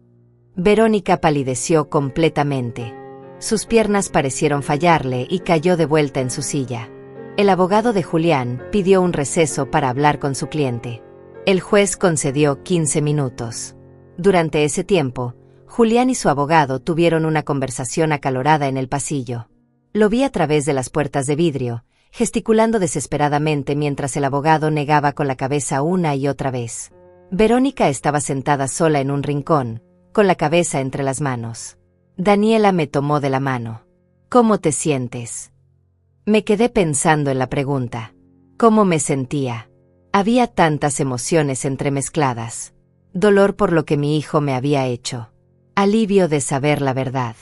Verónica palideció completamente. Sus piernas parecieron fallarle y cayó de vuelta en su silla. El abogado de Julián pidió un receso para hablar con su cliente. El juez concedió 15 minutos. Durante ese tiempo, Julián y su abogado tuvieron una conversación acalorada en el pasillo. Lo vi a través de las puertas de vidrio, gesticulando desesperadamente mientras el abogado negaba con la cabeza una y otra vez. Verónica estaba sentada sola en un rincón, con la cabeza entre las manos. Daniela me tomó de la mano. ¿Cómo te sientes? Me quedé pensando en la pregunta. ¿Cómo me sentía? Había tantas emociones entremezcladas. Dolor por lo que mi hijo me había hecho. Alivio de saber la verdad.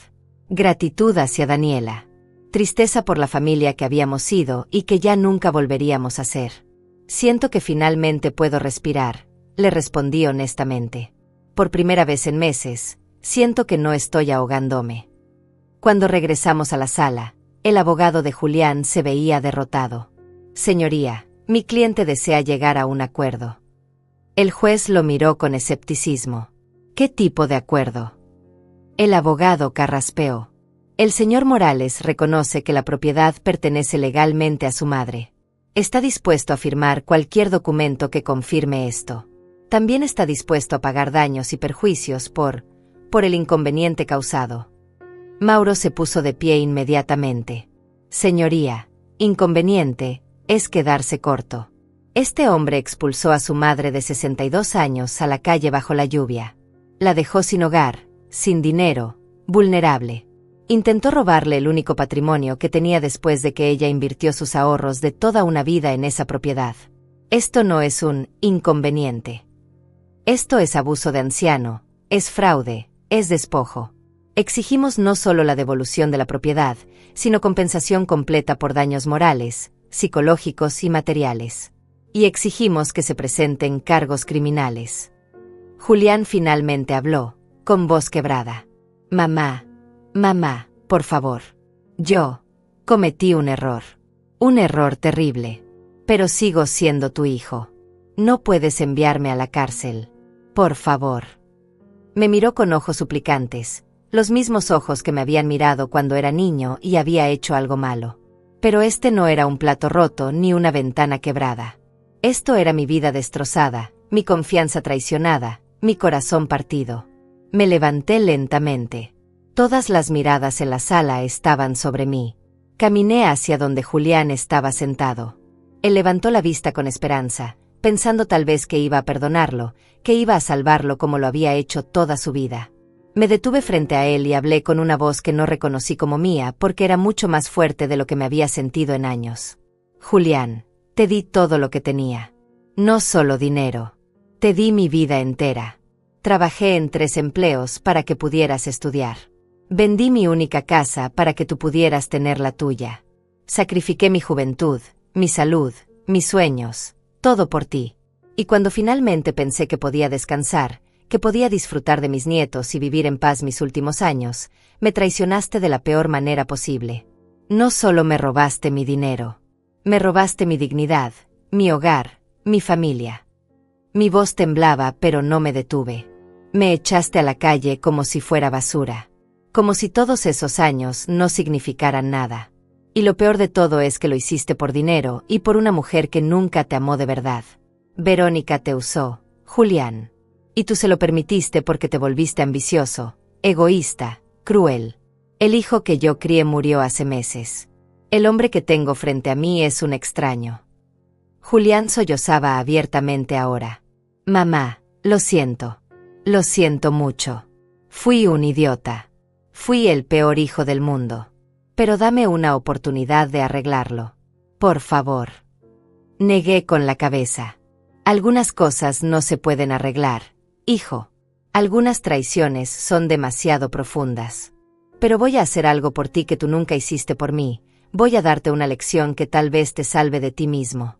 Gratitud hacia Daniela. Tristeza por la familia que habíamos sido y que ya nunca volveríamos a ser. Siento que finalmente puedo respirar, le respondí honestamente. Por primera vez en meses, siento que no estoy ahogándome. Cuando regresamos a la sala, el abogado de Julián se veía derrotado. Señoría, mi cliente desea llegar a un acuerdo. El juez lo miró con escepticismo. ¿Qué tipo de acuerdo? El abogado carraspeó. El señor Morales reconoce que la propiedad pertenece legalmente a su madre. Está dispuesto a firmar cualquier documento que confirme esto. También está dispuesto a pagar daños y perjuicios por el inconveniente causado. Mauro se puso de pie inmediatamente. Señoría, inconveniente es quedarse corto. Este hombre expulsó a su madre de 62 años a la calle bajo la lluvia. La dejó sin hogar, sin dinero, vulnerable. Intentó robarle el único patrimonio que tenía después de que ella invirtió sus ahorros de toda una vida en esa propiedad. Esto no es un inconveniente. Esto es abuso de anciano, es fraude, es despojo. Exigimos no solo la devolución de la propiedad, sino compensación completa por daños morales, psicológicos y materiales. Y exigimos que se presenten cargos criminales. Julián finalmente habló, con voz quebrada. Mamá, por favor. Yo cometí un error terrible. Pero sigo siendo tu hijo. No puedes enviarme a la cárcel. Por favor. Me miró con ojos suplicantes, los mismos ojos que me habían mirado cuando era niño y había hecho algo malo. Pero este no era un plato roto ni una ventana quebrada. Esto era mi vida destrozada, mi confianza traicionada, mi corazón partido. Me levanté lentamente. Todas las miradas en la sala estaban sobre mí. Caminé hacia donde Julián estaba sentado. Él levantó la vista con esperanza, pensando tal vez que iba a perdonarlo, que iba a salvarlo como lo había hecho toda su vida. Me detuve frente a él y hablé con una voz que no reconocí como mía porque era mucho más fuerte de lo que me había sentido en años. Julián, te di todo lo que tenía. No solo dinero. Te di mi vida entera. Trabajé en 3 empleos para que pudieras estudiar. Vendí mi única casa para que tú pudieras tener la tuya. Sacrifiqué mi juventud, mi salud, mis sueños, todo por ti. Y cuando finalmente pensé que podía descansar, que podía disfrutar de mis nietos y vivir en paz mis últimos años, me traicionaste de la peor manera posible. No solo me robaste mi dinero, me robaste mi dignidad, mi hogar, mi familia. Mi voz temblaba, pero no me detuve. Me echaste a la calle como si fuera basura. Como si todos esos años no significaran nada. Y lo peor de todo es que lo hiciste por dinero y por una mujer que nunca te amó de verdad. Verónica te usó, Julián. Y tú se lo permitiste porque te volviste ambicioso, egoísta, cruel. El hijo que yo crié murió hace meses. El hombre que tengo frente a mí es un extraño. Julián sollozaba abiertamente ahora. Mamá, lo siento. Lo siento mucho. Fui un idiota. Fui el peor hijo del mundo. Pero dame una oportunidad de arreglarlo. Por favor. Negué con la cabeza. Algunas cosas no se pueden arreglar, hijo. Algunas traiciones son demasiado profundas. Pero voy a hacer algo por ti que tú nunca hiciste por mí. Voy a darte una lección que tal vez te salve de ti mismo.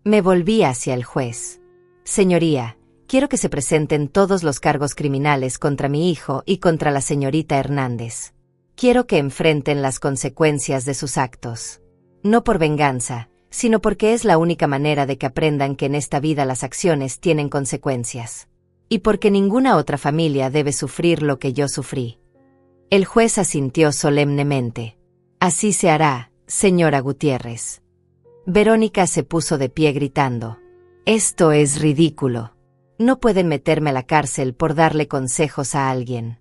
Me volví hacia el juez. Señoría, quiero que se presenten todos los cargos criminales contra mi hijo y contra la señorita Hernández. Quiero que enfrenten las consecuencias de sus actos. No por venganza, sino porque es la única manera de que aprendan que en esta vida las acciones tienen consecuencias. Y porque ninguna otra familia debe sufrir lo que yo sufrí. El juez asintió solemnemente. Así se hará, señora Gutiérrez. Verónica se puso de pie gritando. Esto es ridículo. No pueden meterme a la cárcel por darle consejos a alguien.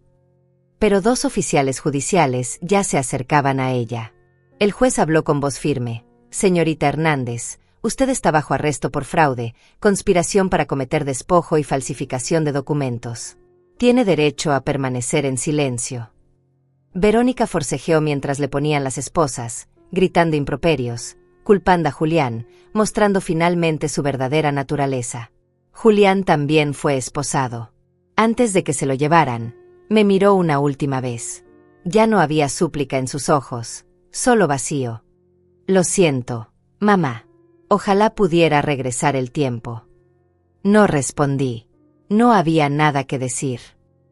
Pero 2 oficiales judiciales ya se acercaban a ella. El juez habló con voz firme. Señorita Hernández, usted está bajo arresto por fraude, conspiración para cometer despojo y falsificación de documentos. Tiene derecho a permanecer en silencio. Verónica forcejeó mientras le ponían las esposas, gritando improperios. culpando a Julián, mostrando finalmente su verdadera naturaleza. Julián también fue esposado. Antes de que se lo llevaran, me miró una última vez. Ya no había súplica en sus ojos, solo vacío. Lo siento, mamá. Ojalá pudiera regresar el tiempo. No respondí. No había nada que decir.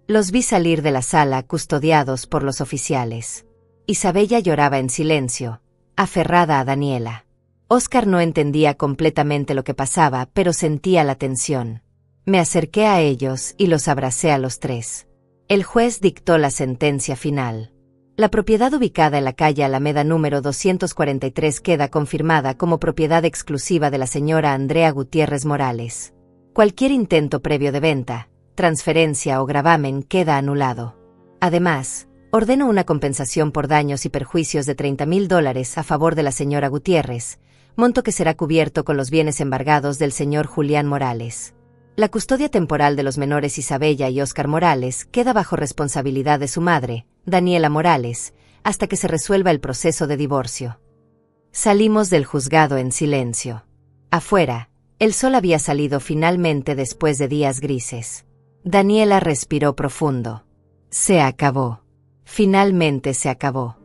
Los vi salir de la sala custodiados por los oficiales. Isabella lloraba en silencio, aferrada a Daniela. Óscar no entendía completamente lo que pasaba, pero sentía la tensión. Me acerqué a ellos y los abracé a los tres. El juez dictó la sentencia final. La propiedad ubicada en la calle Alameda número 243 queda confirmada como propiedad exclusiva de la señora Andrea Gutiérrez Morales. Cualquier intento previo de venta, transferencia o gravamen queda anulado. Además, ordeno una compensación por daños y perjuicios de $30,000 a favor de la señora Gutiérrez, monto que será cubierto con los bienes embargados del señor Julián Morales. La custodia temporal de los menores Isabella y Óscar Morales queda bajo responsabilidad de su madre, Daniela Morales, hasta que se resuelva el proceso de divorcio. Salimos del juzgado en silencio. Afuera, el sol había salido finalmente después de días grises. Daniela respiró profundo. Se acabó. Finalmente se acabó.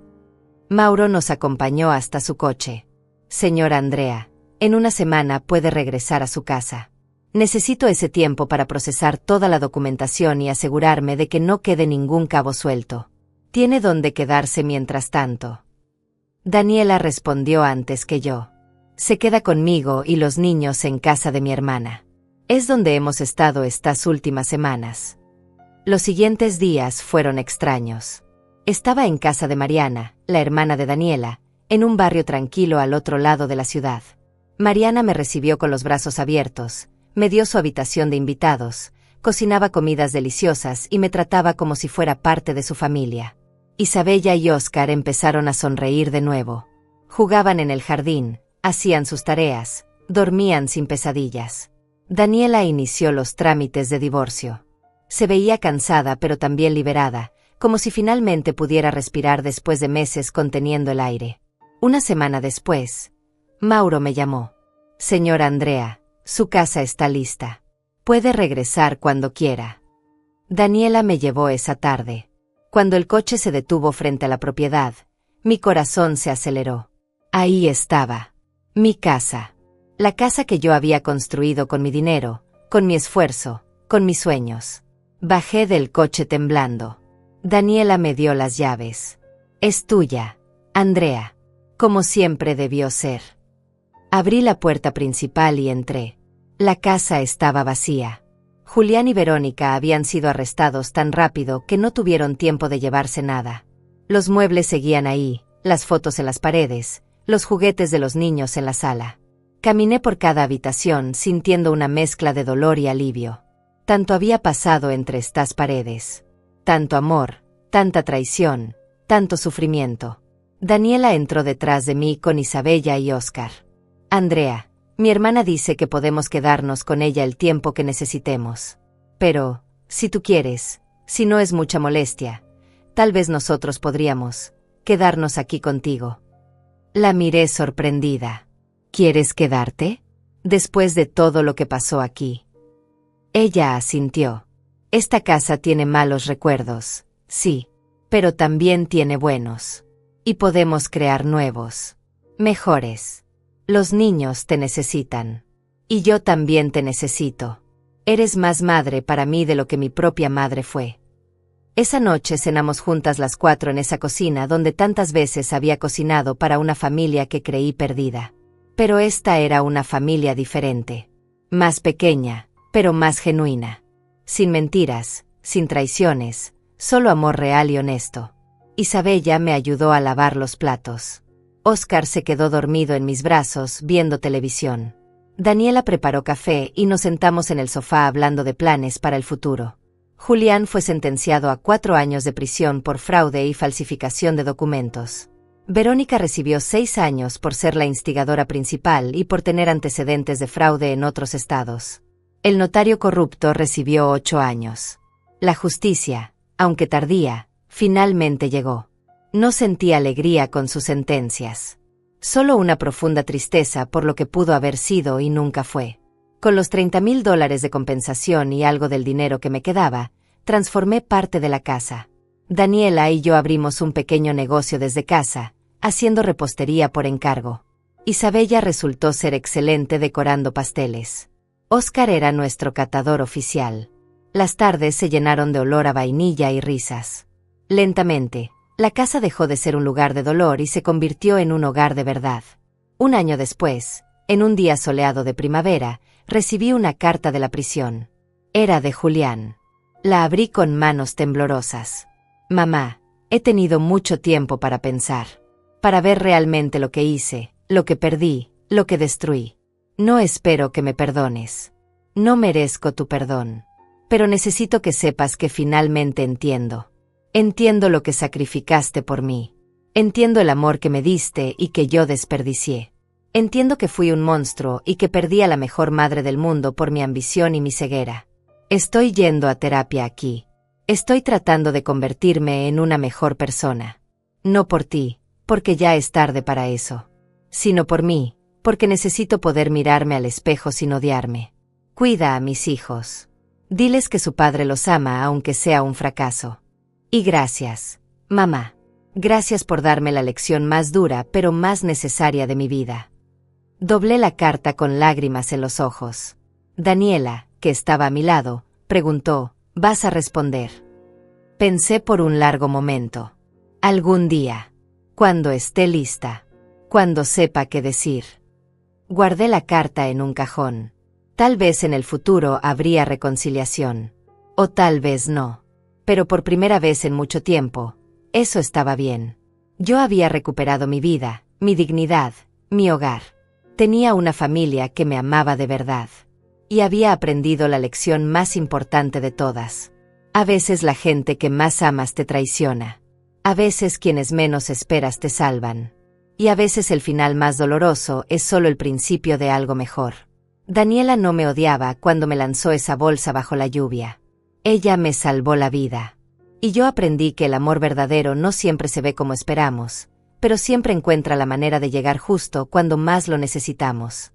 Mauro nos acompañó hasta su coche. Señora Andrea, en una semana puede regresar a su casa. Necesito ese tiempo para procesar toda la documentación y asegurarme de que no quede ningún cabo suelto. Tiene dónde quedarse mientras tanto. Daniela respondió antes que yo. Se queda conmigo y los niños en casa de mi hermana. Es donde hemos estado estas últimas semanas. Los siguientes días fueron extraños. Estaba en casa de Mariana, la hermana de Daniela, en un barrio tranquilo al otro lado de la ciudad. Mariana me recibió con los brazos abiertos, me dio su habitación de invitados, cocinaba comidas deliciosas y me trataba como si fuera parte de su familia. Isabella y Óscar empezaron a sonreír de nuevo. Jugaban en el jardín, hacían sus tareas, dormían sin pesadillas. Daniela inició los trámites de divorcio. Se veía cansada pero también liberada, como si finalmente pudiera respirar después de meses conteniendo el aire. Una semana después, Mauro me llamó. Señora Andrea, su casa está lista. Puede regresar cuando quiera. Daniela me llevó esa tarde. Cuando el coche se detuvo frente a la propiedad, mi corazón se aceleró. Ahí estaba. Mi casa. La casa que yo había construido con mi dinero, con mi esfuerzo, con mis sueños. Bajé del coche temblando. Daniela me dio las llaves. Es tuya, Andrea. Como siempre debió ser. Abrí la puerta principal y entré. La casa estaba vacía. Julián y Verónica habían sido arrestados tan rápido que no tuvieron tiempo de llevarse nada. Los muebles seguían ahí, las fotos en las paredes, los juguetes de los niños en la sala. Caminé por cada habitación sintiendo una mezcla de dolor y alivio. Tanto había pasado entre estas paredes. Tanto amor, tanta traición, tanto sufrimiento. Daniela entró detrás de mí con Isabella y Óscar. Andrea, mi hermana dice que podemos quedarnos con ella el tiempo que necesitemos. Pero, si tú quieres, si no es mucha molestia, tal vez nosotros podríamos quedarnos aquí contigo. La miré sorprendida. ¿Quieres quedarte? Después de todo lo que pasó aquí. Ella asintió. Esta casa tiene malos recuerdos, sí, pero también tiene buenos. Y podemos crear nuevos, mejores. Los niños te necesitan. Y yo también te necesito. Eres más madre para mí de lo que mi propia madre fue. Esa noche cenamos juntas las 4 en esa cocina donde tantas veces había cocinado para una familia que creí perdida. Pero esta era una familia diferente. Más pequeña, pero más genuina. Sin mentiras, sin traiciones, solo amor real y honesto. Isabella me ayudó a lavar los platos. Óscar se quedó dormido en mis brazos viendo televisión. Daniela preparó café y nos sentamos en el sofá hablando de planes para el futuro. Julián fue sentenciado a 4 años de prisión por fraude y falsificación de documentos. Verónica recibió 6 años por ser la instigadora principal y por tener antecedentes de fraude en otros estados. El notario corrupto recibió 8 años. La justicia, aunque tardía, finalmente llegó. No sentí alegría con sus sentencias. Solo una profunda tristeza por lo que pudo haber sido y nunca fue. Con los $30,000 de compensación y algo del dinero que me quedaba, transformé parte de la casa. Daniela y yo abrimos un pequeño negocio desde casa, haciendo repostería por encargo. Isabella resultó ser excelente decorando pasteles. Oscar era nuestro catador oficial. Las tardes se llenaron de olor a vainilla y risas. Lentamente, la casa dejó de ser un lugar de dolor y se convirtió en un hogar de verdad. Un año después, en un día soleado de primavera, recibí una carta de la prisión. Era de Julián. La abrí con manos temblorosas. Mamá, he tenido mucho tiempo para pensar. Para ver realmente lo que hice, lo que perdí, lo que destruí. No espero que me perdones. No merezco tu perdón. Pero necesito que sepas que finalmente entiendo. Entiendo lo que sacrificaste por mí. Entiendo el amor que me diste y que yo desperdicié. Entiendo que fui un monstruo y que perdí a la mejor madre del mundo por mi ambición y mi ceguera. Estoy yendo a terapia aquí. Estoy tratando de convertirme en una mejor persona. No por ti, porque ya es tarde para eso. Sino por mí, porque necesito poder mirarme al espejo sin odiarme. Cuida a mis hijos. Diles que su padre los ama aunque sea un fracaso. Y gracias, mamá. Gracias por darme la lección más dura pero más necesaria de mi vida. Doblé la carta con lágrimas en los ojos. Daniela, que estaba a mi lado, preguntó, ¿vas a responder? Pensé por un largo momento. Algún día. Cuando esté lista. Cuando sepa qué decir. Guardé la carta en un cajón. Tal vez en el futuro habría reconciliación. O tal vez no. Pero por primera vez en mucho tiempo, eso estaba bien. Yo había recuperado mi vida, mi dignidad, mi hogar. Tenía una familia que me amaba de verdad. Y había aprendido la lección más importante de todas. A veces la gente que más amas te traiciona. A veces quienes menos esperas te salvan. Y a veces el final más doloroso es solo el principio de algo mejor. Daniela no me odiaba cuando me lanzó esa bolsa bajo la lluvia. Ella me salvó la vida. Y yo aprendí que el amor verdadero no siempre se ve como esperamos, pero siempre encuentra la manera de llegar justo cuando más lo necesitamos.